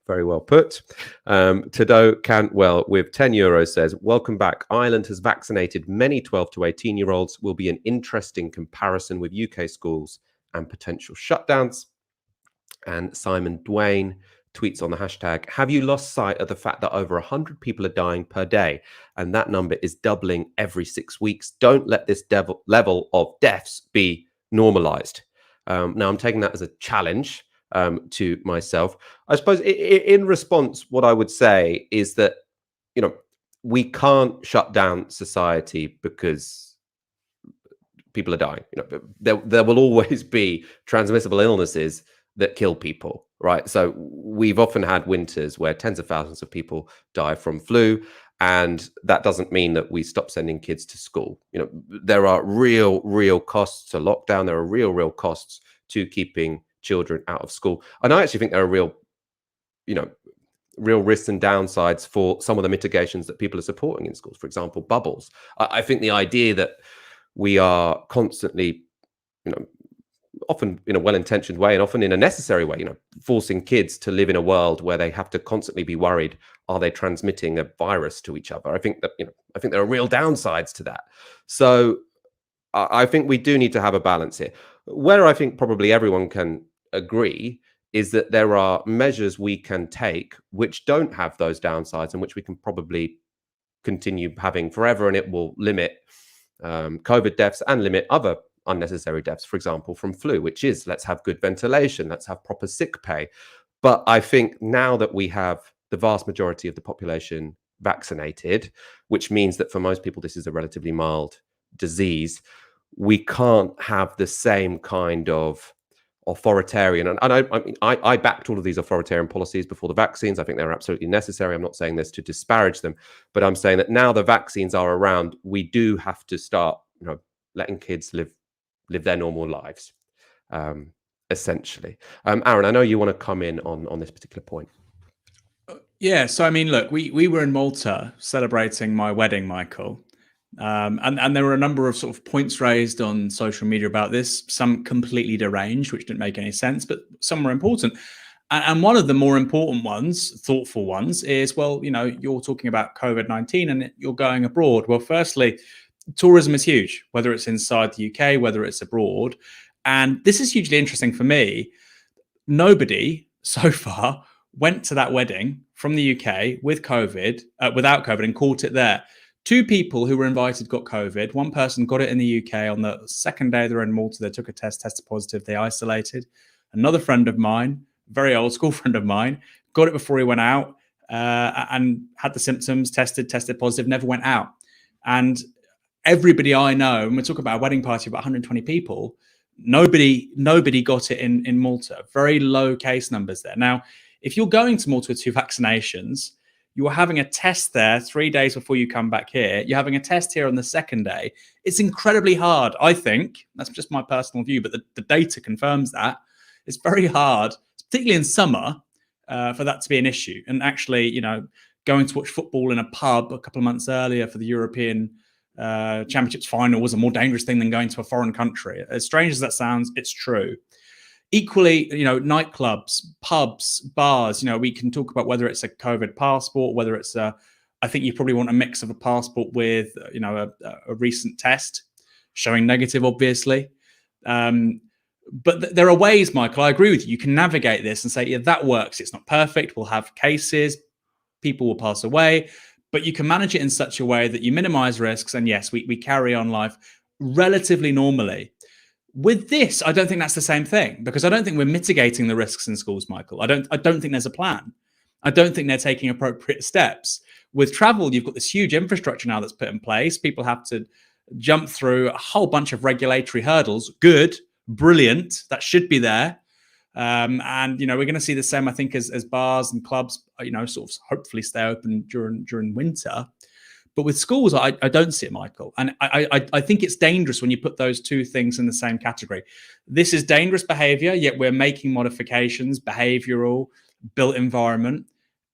Very well put. Tado Cantwell with €10 says, welcome back. Ireland has vaccinated many 12 to 18-year-olds. Will be an interesting comparison with UK schools and potential shutdowns. And Simon Dwayne tweets on the hashtag, have you lost sight of the fact that over 100 people are dying per day? And that number is doubling every 6 weeks. Don't let this level of deaths be normalized. Now, I'm taking that as a challenge to myself. I suppose in response, what I would say is that, we can't shut down society because people are dying. There will always be transmissible illnesses that kill people, right? So we've often had winters where tens of thousands of people die from flu, and that doesn't mean that we stop sending kids to school. There are real costs to lockdown. There are real costs to keeping children out of school. And I actually think there are real risks and downsides for some of the mitigations that people are supporting in schools. For example, bubbles. I think the idea that we are constantly, often in a well-intentioned way and often in a necessary way, forcing kids to live in a world where they have to constantly be worried, are they transmitting a virus to each other? I think that, I think there are real downsides to that. So I think we do need to have a balance here. Where I think probably everyone can agree is that there are measures we can take which don't have those downsides and which we can probably continue having forever, and it will limit COVID deaths and limit other unnecessary deaths, for example, from flu, which is, let's have good ventilation, let's have proper sick pay. But I think now that we have the vast majority of the population vaccinated, which means that for most people this is a relatively mild disease, we can't have the same kind of authoritarian, and I backed all of these authoritarian policies before the vaccines. I think they're absolutely necessary. I'm not saying this to disparage them, but I'm saying that now the vaccines are around, we do have to start, letting kids live their normal lives, essentially. Aaron, I know you want to come in on this particular point. Yeah, so I mean, look, we were in Malta celebrating my wedding, Michael. And there were a number of sort of points raised on social media about this, some completely deranged, which didn't make any sense, but some were important. And one of the more important ones, thoughtful ones, is, well, you're talking about COVID-19 and you're going abroad. Well, firstly, tourism is huge, whether it's inside the UK, whether it's abroad. And this is hugely interesting for me. Nobody so far went to that wedding from the UK with COVID, without COVID, and caught it there. 2 people who were invited got COVID. 1 person got it in the UK. On the second day they were in Malta, they took a test, tested positive, they isolated. Another friend of mine, very old school friend of mine, got it before he went out and had the symptoms, tested positive, never went out. And everybody I know, and we're talking about a wedding party of about 120 people, nobody got it in Malta. Very low case numbers there. Now, if you're going to Malta with 2 vaccinations, you're having a test there 3 days before you come back here. You're having a test here on the second day. It's incredibly hard, I think. That's just my personal view, but the data confirms that. It's very hard, particularly in summer, for that to be an issue. And actually, going to watch football in a pub a couple of months earlier for the European Championships final was a more dangerous thing than going to a foreign country. As strange as that sounds, it's true. Equally, nightclubs, pubs, bars, we can talk about whether it's a COVID passport, whether it's I think you probably want a mix of a passport with, a recent test showing negative, obviously. But there are ways, Michael, I agree with you. You can navigate this and say, yeah, that works. It's not perfect. We'll have cases. People will pass away. But you can manage it in such a way that you minimize risks. And yes, we carry on life relatively normally. With this, I don't think that's the same thing, because I don't think we're mitigating the risks in schools, Michael. I don't think there's a plan. I don't think they're taking appropriate steps. With travel, you've got this huge infrastructure now that's put in place. People have to jump through a whole bunch of regulatory hurdles. Good, brilliant. That should be there. And we're going to see the same, I think, as bars and clubs, sort of hopefully stay open during winter. But with schools, I don't see it, Michael. And I think it's dangerous when you put those two things in the same category. This is dangerous behavior, yet we're making modifications, behavioral, built environment.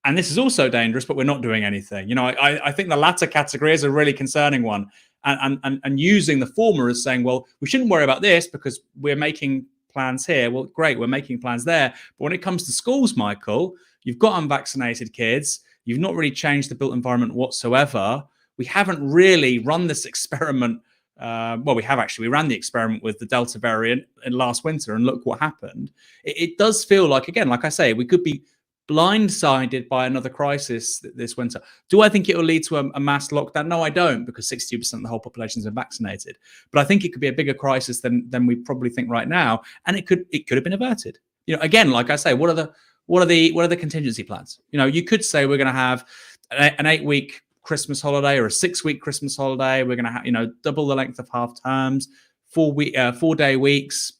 And this is also dangerous, but we're not doing anything. I think the latter category is a really concerning one. And using the former as saying, well, we shouldn't worry about this because we're making plans here. Well, great, we're making plans there. But when it comes to schools, Michael, you've got unvaccinated kids. You've not really changed the built environment whatsoever. We haven't really run this experiment. We have actually. We ran the experiment with the Delta variant in last winter, and look what happened. It does feel like, again, like I say, we could be blindsided by another crisis this winter. Do I think it will lead to a mass lockdown? No, I don't, because 62% of the whole population is vaccinated. But I think it could be a bigger crisis than we probably think right now, and it could have been averted. Again, like I say, what are the contingency plans? You could say we're going to have an 8-week Christmas holiday or a 6-week Christmas holiday. We're going to have double the length of half terms, 4-day weeks.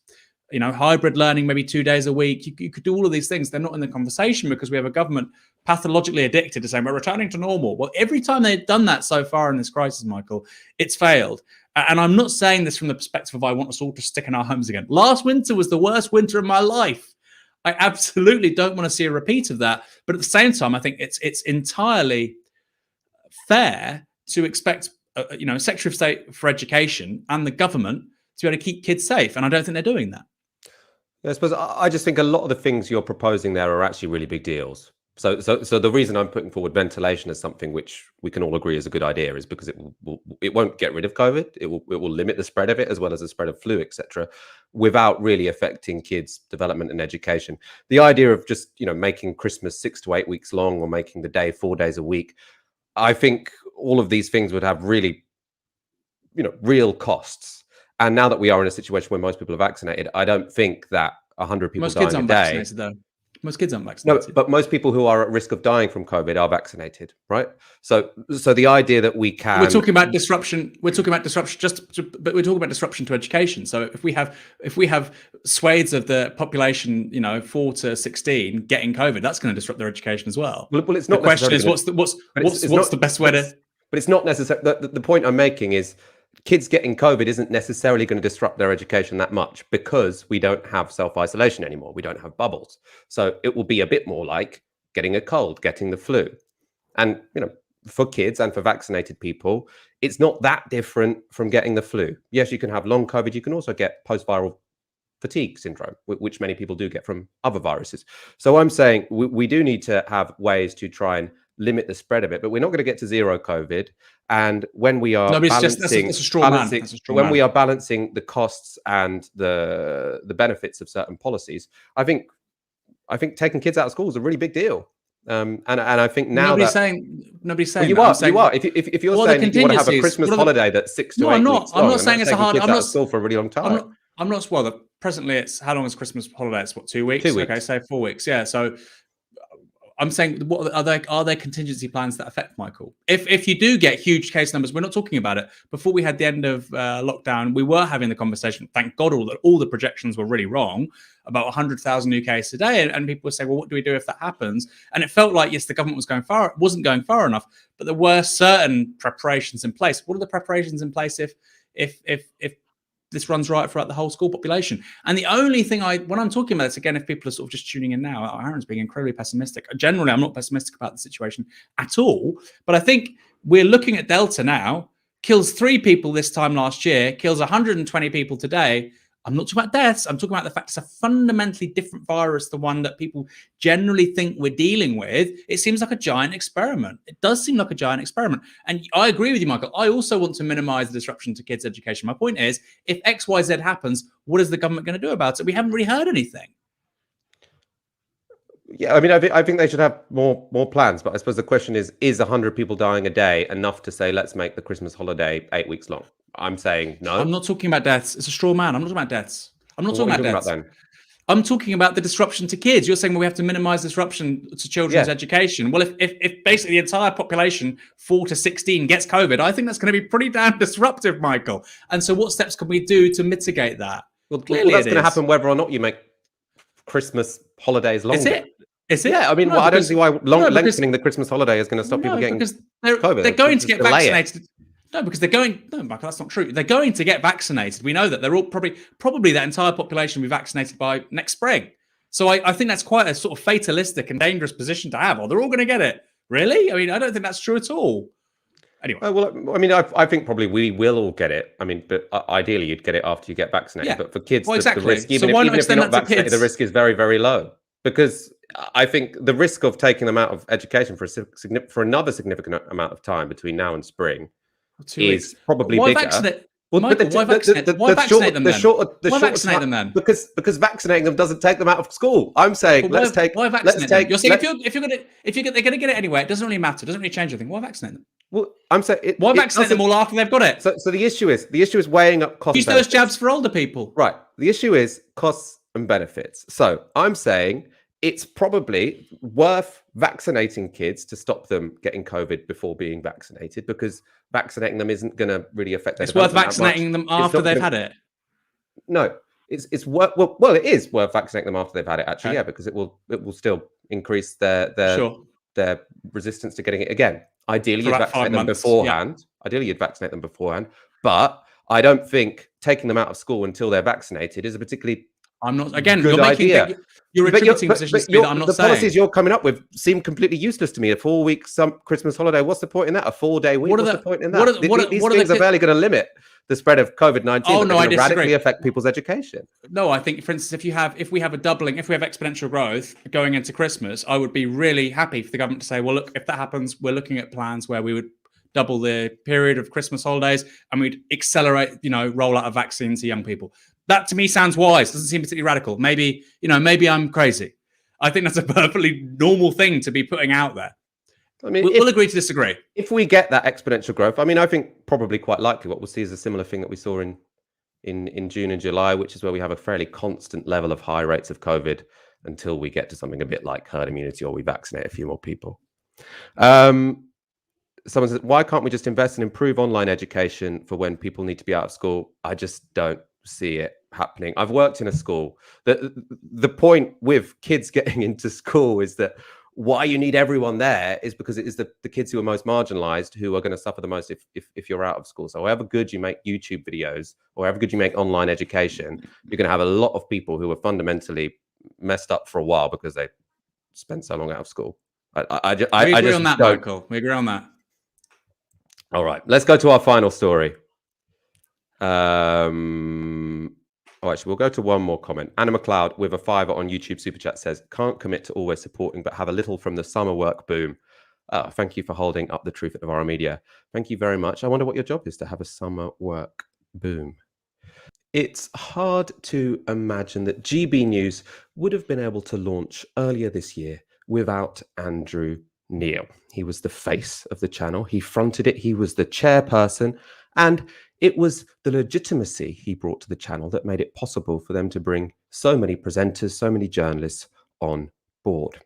Hybrid learning, maybe 2 days a week. You could do all of these things. They're not in the conversation because we have a government pathologically addicted to saying we're returning to normal. Well, every time they've done that so far in this crisis, Michael, it's failed. And I'm not saying this from the perspective of I want us all to stick in our homes again. Last winter was the worst winter of my life. I absolutely don't want to see a repeat of that. But at the same time, I think it's entirely fair to expect a Secretary of State for Education and the government to be able to keep kids safe. And I don't think they're doing that. I suppose I just think a lot of the things you're proposing there are actually really big deals. So the reason I'm putting forward ventilation as something which we can all agree is a good idea is because it won't get rid of COVID. It will limit the spread of it as well as the spread of flu, etc., without really affecting kids' development and education. The idea of just making Christmas 6 to 8 weeks long or making the day 4 days a week, I think all of these things would have really real costs. And now that we are in a situation where most people are vaccinated, I don't think that 100 people dying a day. Most kids aren't vaccinated. No, but most people who are at risk of dying from COVID are vaccinated, right? So the idea that we can... We're talking about disruption. We're talking about disruption but we're talking about disruption to education. So if we have swathes of the population, 4 to 16 getting COVID, that's going to disrupt their education as well. Well, it's not. The question is, what's the best way to... But it's not necessary. The point I'm making is, kids getting COVID isn't necessarily going to disrupt their education that much because we don't have self-isolation anymore. We don't have bubbles. So it will be a bit more like getting a cold, getting the flu. And, for kids and for vaccinated people, it's not that different from getting the flu. Yes, you can have long COVID. You can also get post-viral fatigue syndrome, which many people do get from other viruses. So I'm saying we do need to have ways to try and limit the spread of it, but we're not going to get to zero COVID. And when we are balancing the costs and the benefits of certain policies, I think taking kids out of school is a really big deal. And I think now nobody's saying well, you are. If you're saying you want to have a Christmas holiday that's 6 to 8 weeks long, I'm not saying it's a hard. I'm not school for a really long time. I'm not. Well, presently it's how long is Christmas holiday? It's what, 2 weeks? 2 weeks. Okay, say 4 weeks. Yeah. So I'm saying, what are there contingency plans that affect, Michael? If you do get huge case numbers, we're not talking about it. Before we had the end of lockdown, we were having the conversation. Thank God, all the projections were really wrong about 100,000 new cases a day, and people were saying, "Well, what do we do if that happens?" And it felt like, yes, the government wasn't going far enough, but there were certain preparations in place. What are the preparations in place if this runs right throughout the whole school population? And the only thing when I'm talking about this, again, if people are sort of just tuning in now, Aaron's being incredibly pessimistic. Generally, I'm not pessimistic about the situation at all. But I think we're looking at Delta now, kills 3 people this time last year, kills 120 people today. I'm not talking about deaths. I'm talking about the fact it's a fundamentally different virus, the one that people generally think we're dealing with. It seems like a giant experiment. It does seem like a giant experiment. And I agree with you, Michael. I also want to minimize the disruption to kids' education. My point is, if X, Y, Z happens, what is the government going to do about it? We haven't really heard anything. Yeah, I mean, I think they should have more plans. But I suppose the question is 100 people dying a day enough to say, let's make the Christmas holiday 8 weeks long? I'm saying no. I'm not talking about deaths. It's a straw man. I'm not talking about deaths. I'm not talking about deaths. About then? I'm talking about the disruption to kids. You're saying, well, we have to minimize disruption to children's education. Well, if basically the entire population, 4 to 16, gets COVID, I think that's going to be pretty damn disruptive, Michael. And so what steps can we do to mitigate that? Well, that's going to happen whether or not you make Christmas holidays longer. Is it? Yeah, I mean, I don't see why lengthening the Christmas holiday is going to stop people getting COVID. They're going to get vaccinated. No, because they're going. No, Michael, that's not true. They're going to get vaccinated. We know that they're all probably that entire population will be vaccinated by next spring. So I think that's quite a sort of fatalistic and dangerous position to have. Oh, they're all going to get it. Really? I mean, I don't think that's true at all. Anyway. Well, I mean, I think probably we will all get it. I mean, but ideally you'd get it after you get vaccinated. Yeah. But for kids, the risk, even if you're not vaccinated, the risk is very, very low. Because I think the risk of taking them out of education for another significant amount of time between now and spring is probably bigger. Why vaccinate them then? Why vaccinate them then? Because vaccinating them doesn't take them out of school. I'm saying why vaccinate them? You're saying if they're going to get it anyway, it doesn't really matter. It doesn't really change anything. Why vaccinate them? Well, I'm saying why vaccinate them all after they've got it? So the issue is weighing up costs. Use those jabs for older people. Right. The issue is costs and benefits. So I'm saying it's probably worth vaccinating kids to stop them getting COVID before being vaccinated, because vaccinating them isn't going to really affect their development. It's worth vaccinating them after they've had it. No, it's worth. Well, it is worth vaccinating them after they've had it. Actually, yeah, because it will still increase their resistance to getting it again. Ideally, you'd vaccinate them beforehand. Yeah. Ideally, you'd vaccinate them beforehand. But I don't think taking them out of school until they're vaccinated is a particularly you're attributing positions to me that I'm not saying. The policies you're coming up with seem completely useless to me. A 4-week Christmas holiday, what's the point in that? A 4-day week, what's the point in that? These things are barely going to limit the spread of COVID-19. Oh, no, I disagree. Radically affect people's education. No, I think, for instance, if we have a doubling, if we have exponential growth going into Christmas, I would be really happy for the government to say, well, look, if that happens, we're looking at plans where we would double the period of Christmas holidays and we'd accelerate, rollout of vaccines to young people. That to me sounds wise. Doesn't seem particularly radical. Maybe I'm crazy. I think that's a perfectly normal thing to be putting out there. I mean, we'll agree to disagree. If we get that exponential growth, I mean, I think probably quite likely what we'll see is a similar thing that we saw in June and July, which is where we have a fairly constant level of high rates of COVID until we get to something a bit like herd immunity or we vaccinate a few more people. Someone says, why can't we just invest and improve online education for when people need to be out of school? I just don't see it happening. I've worked in a school. The point with kids getting into school is that why you need everyone there is because it is the kids who are most marginalized who are going to suffer the most if you're out of school. So however good you make YouTube videos or however good you make online education, you're going to have a lot of people who are fundamentally messed up for a while because they spent so long out of school. We agree on that, Michael. We agree on that. All right, let's go to our final story. Actually, we'll go to one more comment. Anna McLeod with a $5 on YouTube Super Chat says, can't commit to always supporting, but have a little from the summer work boom. Thank you for holding up the truth at Novara Media. Thank you very much. I wonder what your job is to have a summer work boom. It's hard to imagine that GB News would have been able to launch earlier this year without Andrew Neil. He was the face of the channel. He fronted it. He was the chairperson. And it was the legitimacy he brought to the channel that made it possible for them to bring so many presenters, so many journalists on board.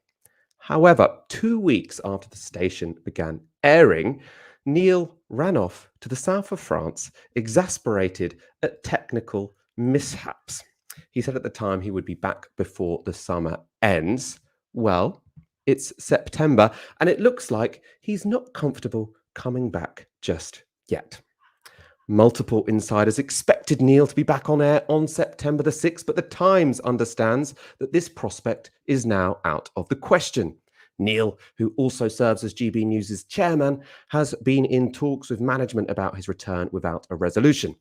However, 2 weeks after the station began airing, Neil ran off to the south of France, exasperated at technical mishaps. He said at the time he would be back before the summer ends. Well, it's September, and it looks like he's not comfortable coming back just yet. Multiple insiders expected Neil to be back on air on September the 6th, but the Times understands that this prospect is now out of the question. Neil, who also serves as GB News' chairman, has been in talks with management about his return without a resolution.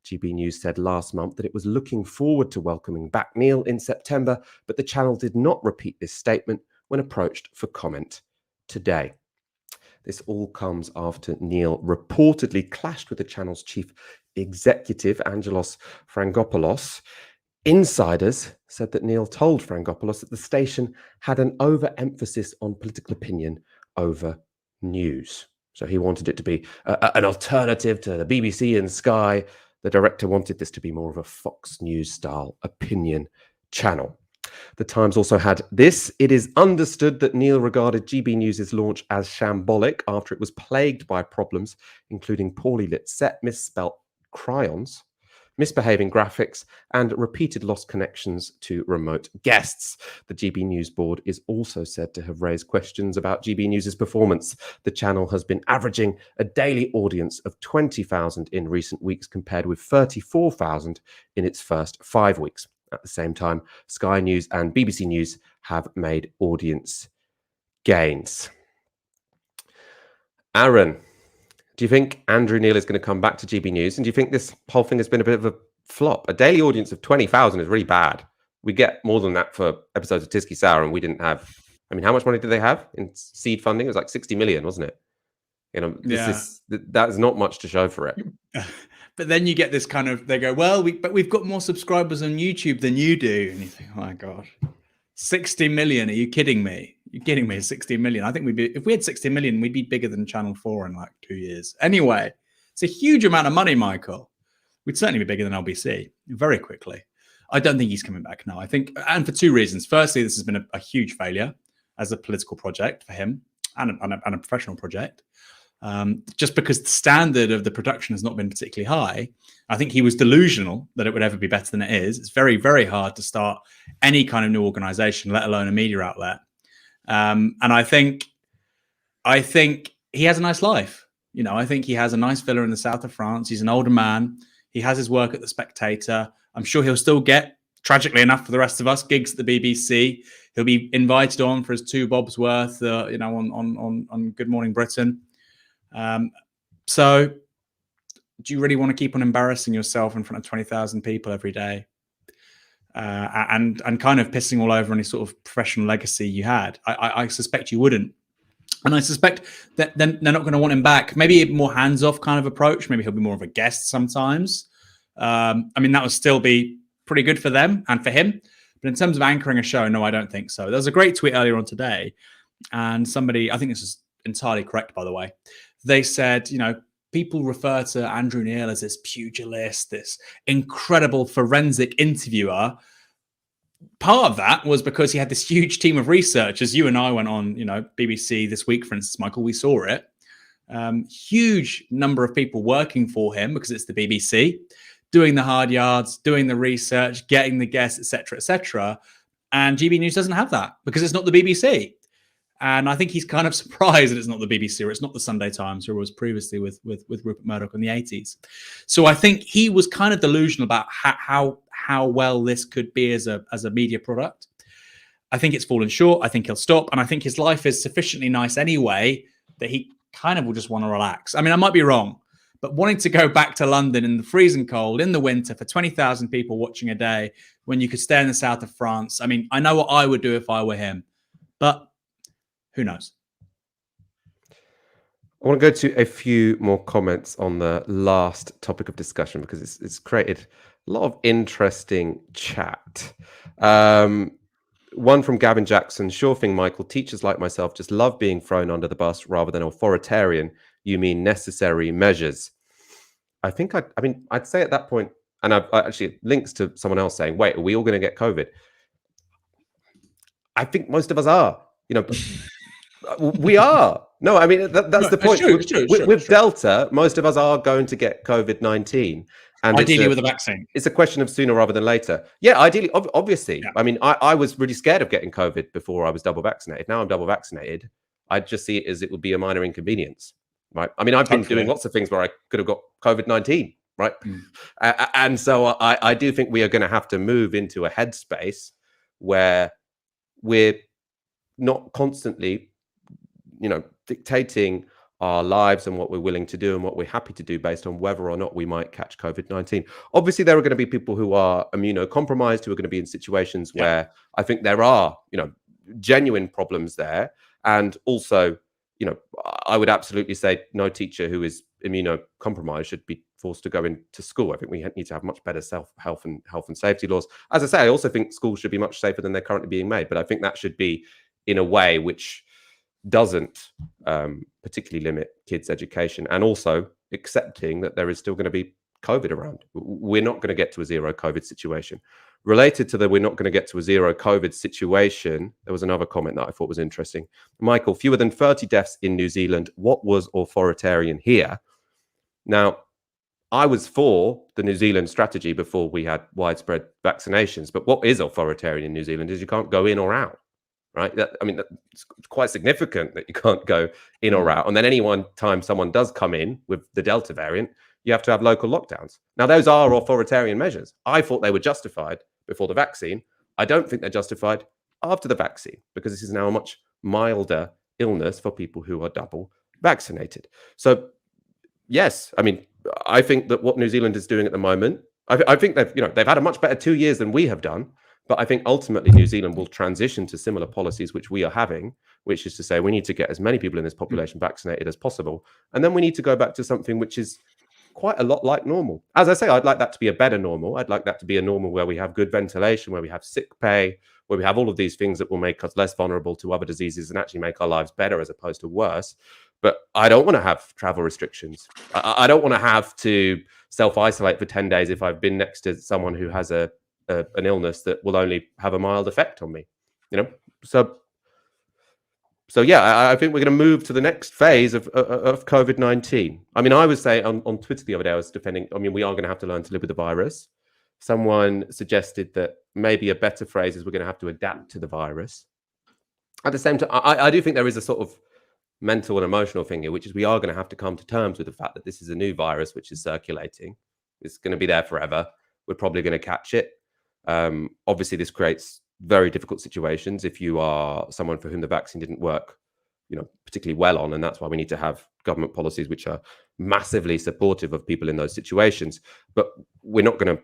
GB News said last month that it was looking forward to welcoming back Neil in September, but the channel did not repeat this statement when approached for comment today. This all comes after Neil reportedly clashed with the channel's chief executive, Angelos Frangopoulos. Insiders said that Neil told Frangopoulos that the station had an overemphasis on political opinion over news. So he wanted it to be an alternative to the BBC and Sky. The director wanted this to be more of a Fox News style opinion channel. The Times also had this. It is understood that Neil regarded GB News' launch as shambolic after it was plagued by problems, including poorly lit set, misspelt crayons, misbehaving graphics, and repeated lost connections to remote guests. The GB News board is also said to have raised questions about GB News' performance. The channel has been averaging a daily audience of 20,000 in recent weeks, compared with 34,000 in its first 5 weeks. At the same time, Sky News and BBC News have made audience gains. Aaron, do you think Andrew Neil is going to come back to GB News? And do you think this whole thing has been a bit of a flop? A daily audience of 20,000 is really bad. We get more than that for episodes of Tysky Sour, and we didn't have... I mean, how much money did they have in seed funding? It was like 60 million, wasn't it? You know, that is not much to show for it. But then you get this kind of, they go, well, but we've got more subscribers on YouTube than you do. And you think, oh my God, 60 million. Are you kidding me? You're kidding me. 60 million. I think if we had 60 million, we'd be bigger than Channel 4 in like 2 years. Anyway, it's a huge amount of money, Michael. We'd certainly be bigger than LBC very quickly. I don't think he's coming back now. I think, and for two reasons. Firstly, this has been a huge failure as a political project for him and a professional project. Just because the standard of the production has not been particularly high. I think he was delusional that it would ever be better than it is. It's very, very hard to start any kind of new organization, let alone a media outlet. And I think he has a nice life. You know, I think he has a nice villa in the south of France. He's an older man. He has his work at The Spectator. I'm sure he'll still get, tragically enough for the rest of us, gigs at the BBC. He'll be invited on for his 2 bobs worth, on Good Morning Britain. So do you really want to keep on embarrassing yourself in front of 20,000 people every day? And kind of pissing all over any sort of professional legacy you had? I suspect you wouldn't. And I suspect that then they're not going to want him back. Maybe a more hands-off kind of approach. Maybe he'll be more of a guest sometimes. I mean, that would still be pretty good for them and for him. But in terms of anchoring a show, no, I don't think so. There was a great tweet earlier on today. And somebody, I think this is entirely correct, by the way. They said, people refer to Andrew Neil as this pugilist, this incredible forensic interviewer. Part of that was because he had this huge team of researchers. You and I went on, BBC This Week, for instance, Michael, we saw it. Huge number of people working for him because it's the BBC, doing the hard yards, doing the research, getting the guests, etc., etc. And GB News doesn't have that because it's not the BBC. And I think he's kind of surprised that it's not the BBC or it's not the Sunday Times, or it was previously with Rupert Murdoch in the 80s. So I think he was kind of delusional about how well this could be as a media product. I think it's fallen short. I think he'll stop. And I think his life is sufficiently nice anyway that he kind of will just want to relax. I mean, I might be wrong, but wanting to go back to London in the freezing cold, in the winter, for 20,000 people watching a day when you could stay in the south of France. I mean, I know what I would do if I were him, but who knows? I want to go to a few more comments on the last topic of discussion because it's created a lot of interesting chat. One from Gavin Jackson. Sure thing, Michael. Teachers like myself just love being thrown under the bus rather than authoritarian. You mean necessary measures? I think I'd say at that point, and I actually links to someone else saying, wait, are we all going to get COVID? I think most of us are. We are. No, I mean, that's the point. With Delta, most of us are going to get COVID-19. And ideally with a vaccine. It's a question of sooner rather than later. Yeah, ideally, obviously. Yeah. I mean, I was really scared of getting COVID before I was double vaccinated. Now I'm double vaccinated. I just see it as it would be a minor inconvenience, right? I mean, I've been doing lots of things where I could have got COVID-19, right? And so I do think we are going to have to move into a headspace where we're not constantly dictating our lives and what we're willing to do and what we're happy to do based on whether or not we might catch COVID-19. Obviously, there are going to be people who are immunocompromised, who are going to be in situations where I think there are, genuine problems there. And also, I would absolutely say no teacher who is immunocompromised should be forced to go into school. I think we need to have much better health and safety laws. As I say, I also think schools should be much safer than they're currently being made, but I think that should be in a way which doesn't particularly limit kids' education, and also accepting that there is still going to be COVID around. We're not going to get to a zero COVID situation. Related to the we're not going to get to a zero COVID situation, there was another comment that I thought was interesting. Michael, fewer than 30 deaths in New Zealand. What was authoritarian here? Now, I was for the New Zealand strategy before we had widespread vaccinations, but what is authoritarian in New Zealand is you can't go in or out. Right? That's quite significant that you can't go in or out. And then any one time someone does come in with the Delta variant, you have to have local lockdowns. Now, those are authoritarian measures. I thought they were justified before the vaccine. I don't think they're justified after the vaccine, because this is now a much milder illness for people who are double vaccinated. So, yes, I think that what New Zealand is doing at the moment, I think they've had a much better 2 years than we have done. But I think ultimately New Zealand will transition to similar policies which we are having, which is to say we need to get as many people in this population vaccinated as possible. And then we need to go back to something which is quite a lot like normal. As I say, I'd like that to be a better normal. I'd like that to be a normal where we have good ventilation, where we have sick pay, where we have all of these things that will make us less vulnerable to other diseases and actually make our lives better as opposed to worse. But I don't want to have travel restrictions. I don't want to have to self-isolate for 10 days if I've been next to someone who has an illness that will only have a mild effect on me, So yeah, I think we're going to move to the next phase of COVID-19. I was saying on Twitter the other day, I was defending, we are going to have to learn to live with the virus. Someone suggested that maybe a better phrase is we're going to have to adapt to the virus. At the same time, I do think there is a sort of mental and emotional thing here, which is we are going to have to come to terms with the fact that this is a new virus which is circulating. It's going to be there forever. We're probably going to catch it. Obviously, this creates very difficult situations if you are someone for whom the vaccine didn't work, particularly well on, and that's why we need to have government policies which are massively supportive of people in those situations. But we're not going to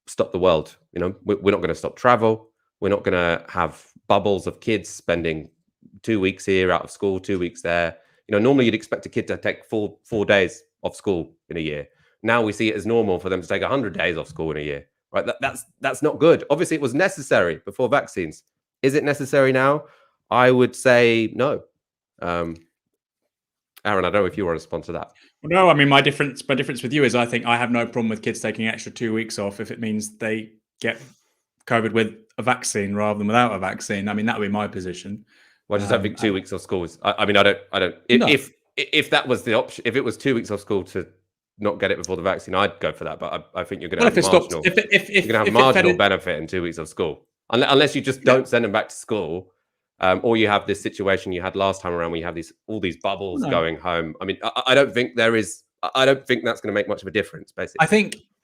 stop the world. We're not going to stop travel. We're not going to have bubbles of kids spending 2 weeks here out of school, 2 weeks there. Normally you'd expect a kid to take four days off school in a year. Now we see it as normal for them to take 100 days off school in a year. Right, that's not good. Obviously, it was necessary before vaccines. Is it necessary now? I would say no. Aaron, I don't know if you want to respond to that. No, my difference with you is I think I have no problem with kids taking an extra 2 weeks off if it means they get COVID with a vaccine rather than without a vaccine. That would be my position. Well, I just don't think 2 weeks off school is. I don't. If that was the option, if it was 2 weeks off school to not get it before the vaccine, I'd go for that. But I think you're going to have marginal benefit in 2 weeks of school, unless you just don't send them back to school, or you have this situation you had last time around where you have all these bubbles going home. I don't think that's going to make much of a difference. Basically,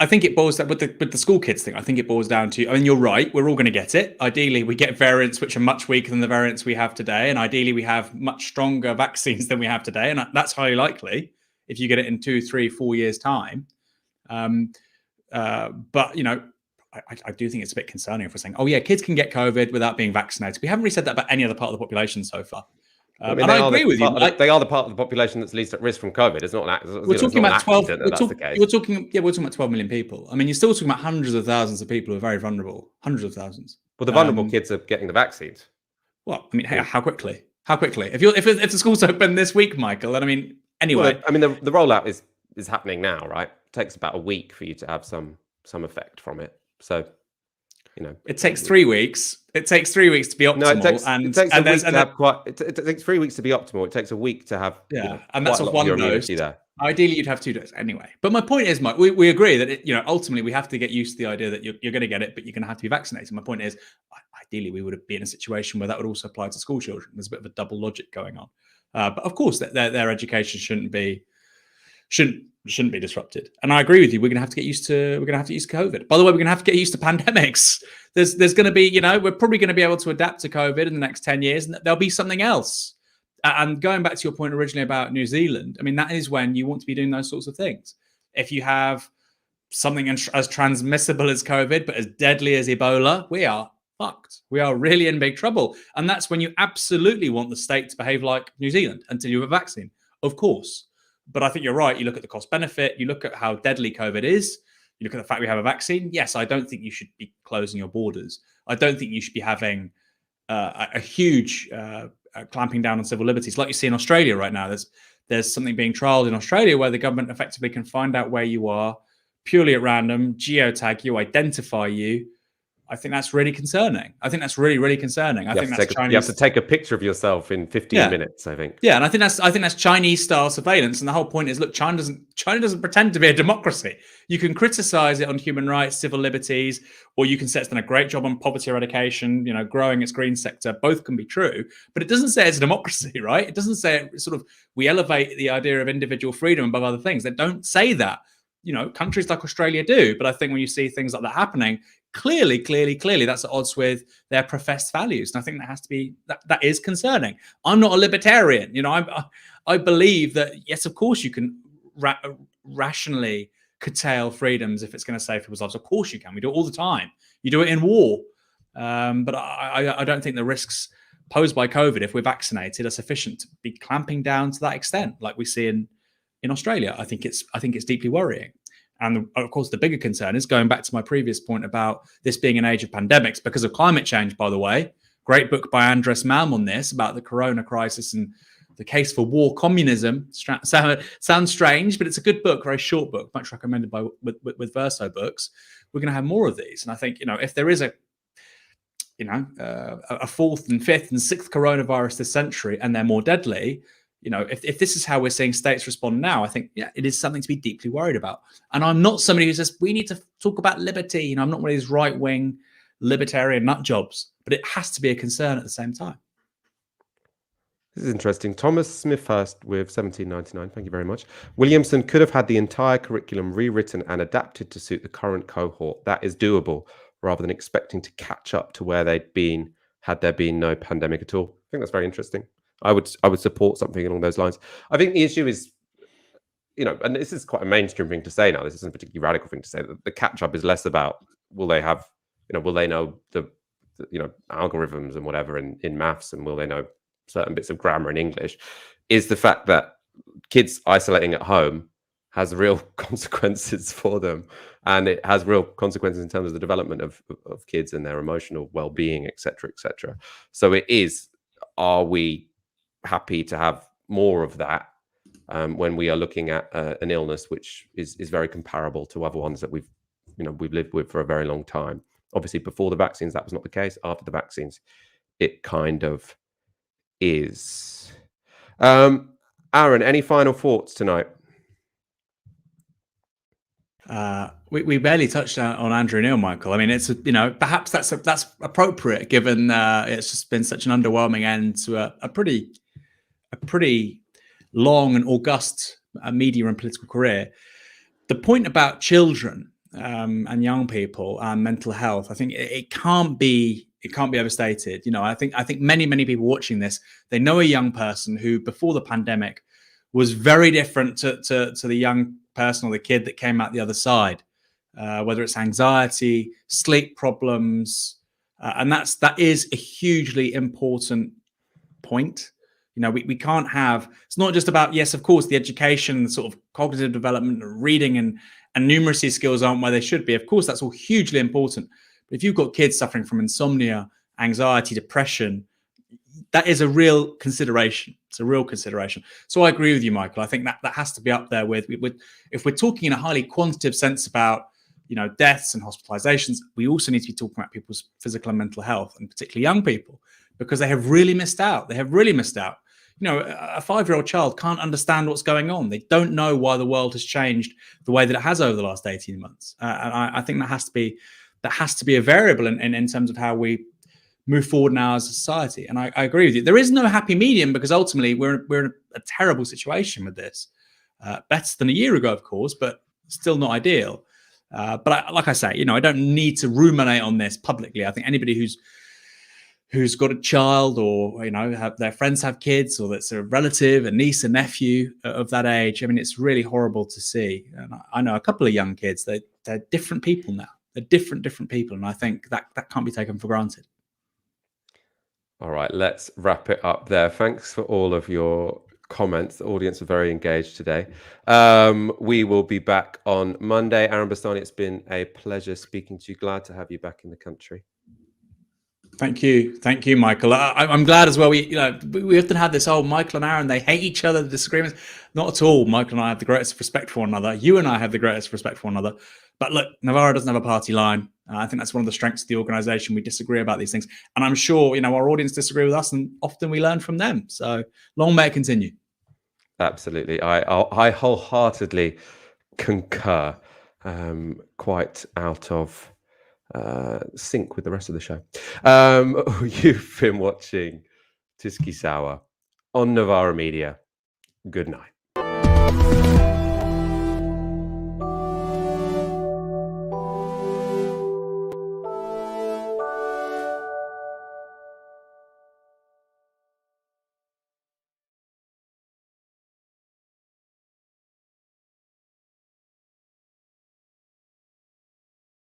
I think it boils down with the school kids thing. I think it boils down to. You're right. We're all going to get it. Ideally, we get variants which are much weaker than the variants we have today, and ideally, we have much stronger vaccines than we have today, and that's highly likely if you get it in 2, 3, 4 years' time. But, I do think it's a bit concerning if we're saying, kids can get COVID without being vaccinated. We haven't really said that about any other part of the population so far. And I agree with you. They are the part of the population that's least at risk from COVID. It's not an accident. We're talking about 12. We're talking about 12 million people. You're still talking about hundreds of thousands of people who are very vulnerable. Hundreds of thousands. Well, the vulnerable kids are getting the vaccines. Well, how quickly? How quickly? If the schools open this week, Michael, then anyway. Well, the rollout is happening now, right? It takes about a week for you to have some effect from it. So, it takes 3 weeks. It takes 3 weeks to be optimal. No, it takes it takes 3 weeks to be optimal. It takes a week to have and that's quite a lot one of your immunity there. Ideally, you'd have 2 doses anyway. But my point is, Mike, we agree that ultimately we have to get used to the idea that you're going to get it, but you're going to have to be vaccinated. My point is, ideally, we would be in a situation where that would also apply to school children. There's a bit of a double logic going on. But of course, their education shouldn't be disrupted. And I agree with you. We're going to have to get used to COVID. By the way, we're going to have to get used to pandemics. There's going to be, we're probably going to be able to adapt to COVID in the next 10 years, and there'll be something else. And going back to your point originally about New Zealand, I mean, that is when you want to be doing those sorts of things. If you have something as transmissible as COVID, but as deadly as Ebola, we are fucked. We are really in big trouble. And that's when you absolutely want the state to behave like New Zealand until you have a vaccine, of course. But I think you're right. You look at the cost benefit, you look at how deadly COVID is, you look at the fact we have a vaccine. Yes, I don't think you should be closing your borders. I don't think you should be having a huge clamping down on civil liberties like you see in Australia right now. There's something being trialed in Australia where the government effectively can find out where you are purely at random, geotag you, identify you. I think that's really concerning. I think that's really, really concerning. I think that's Chinese. You have to take a picture of yourself in 15 minutes, I think. Yeah, and I think that's Chinese style surveillance. And the whole point is, look, China doesn't pretend to be a democracy. You can criticize it on human rights, civil liberties, or you can say it's done a great job on poverty eradication, growing its green sector. Both can be true, but it doesn't say it's a democracy, right? It doesn't say it sort of we elevate the idea of individual freedom above other things. They don't say that. Countries like Australia do, but I think when you see things like that happening, clearly, that's at odds with their professed values, and I think that has to be that is concerning. I'm not a libertarian, I believe that yes, of course, you can rationally curtail freedoms if it's going to save people's lives. Of course, you can. We do it all the time. You do it in war, but I don't think the risks posed by COVID, if we're vaccinated, are sufficient to be clamping down to that extent, like we see in Australia. I think it's deeply worrying. And of course, the bigger concern is going back to my previous point about this being an age of pandemics because of climate change, by the way. Great book by Andres Malm on this about the corona crisis and the case for war communism. Sounds strange, but it's a good book, very short book, much recommended with Verso books. We're going to have more of these. And I think, if there is a fourth and fifth and sixth coronavirus this century and they're more deadly, if this is how we're seeing states respond now, I think, it is something to be deeply worried about. And I'm not somebody who says we need to talk about liberty. I'm not one of these right-wing libertarian nut jobs, but it has to be a concern at the same time. This is interesting. Thomas Smithhurst with 1799. Thank you very much. Williamson could have had the entire curriculum rewritten and adapted to suit the current cohort. That is doable rather than expecting to catch up to where they'd been had there been no pandemic at all. I think that's very interesting. I would support something along those lines. I think the issue is, and this is quite a mainstream thing to say now. This isn't a particularly radical thing to say. The catch up is less about will they know the algorithms and whatever in maths, and will they know certain bits of grammar in English? Is the fact that kids isolating at home has real consequences for them, and it has real consequences in terms of the development of kids and their emotional well-being, etc., etc. So it is, are we happy to have more of that when we are looking at an illness which is very comparable to other ones that we've lived with for a very long time? Obviously, before the vaccines, that was not the case. After the vaccines, it kind of is. Aaron, any final thoughts tonight? We barely touched on Andrew Neil, Michael. I mean, it's perhaps that's appropriate given it's just been such an underwhelming end to a pretty long and august media and political career. The point about children and young people and mental health, I think it can't be overstated. I think many people watching this, they know a young person who before the pandemic was very different to the young person or the kid that came out the other side, whether it's anxiety, sleep problems, and that is a hugely important point. We can't have, it's not just about, yes, of course, the education, the sort of cognitive development, reading and numeracy skills aren't where they should be. Of course, that's all hugely important. But if you've got kids suffering from insomnia, anxiety, depression, that is a real consideration. It's a real consideration. So I agree with you, Michael. I think that has to be up there with if we're talking in a highly quantitative sense about, deaths and hospitalizations, we also need to be talking about people's physical and mental health, and particularly young people, because they have really missed out. A 5-year-old child can't understand what's going on. They don't know why the world has changed the way that it has over the last 18 months. And I think that has to be a variable in terms of how we move forward now as a society. And I agree with you. There is no happy medium because ultimately we're in a terrible situation with this. Better than a year ago, of course, but still not ideal. But like I say, I don't need to ruminate on this publicly. I think anybody who's who's got a child, or their friends have kids, or that's a relative, a niece, a nephew of that age. I mean, it's really horrible to see. And I know a couple of young kids. They're different people now. They're different people, and I think that can't be taken for granted. All right, let's wrap it up there. Thanks for all of your comments. The audience are very engaged today. We will be back on Monday. Aaron Bastani, it's been a pleasure speaking to you. Glad to have you back in the country. Thank you, Michael. I'm glad as well. We often have this, Michael and Aaron, they hate each other, the disagreements. Not at all. Michael and I have the greatest respect for one another. You and I have the greatest respect for one another. But look, Novara doesn't have a party line. I think that's one of the strengths of the organisation. We disagree about these things, and I'm sure our audience disagree with us, and often we learn from them. So long may it continue. Absolutely, I wholeheartedly concur. Quite out of sync with the rest of the show. You've been watching Tysky Sour on Novara Media. Good night.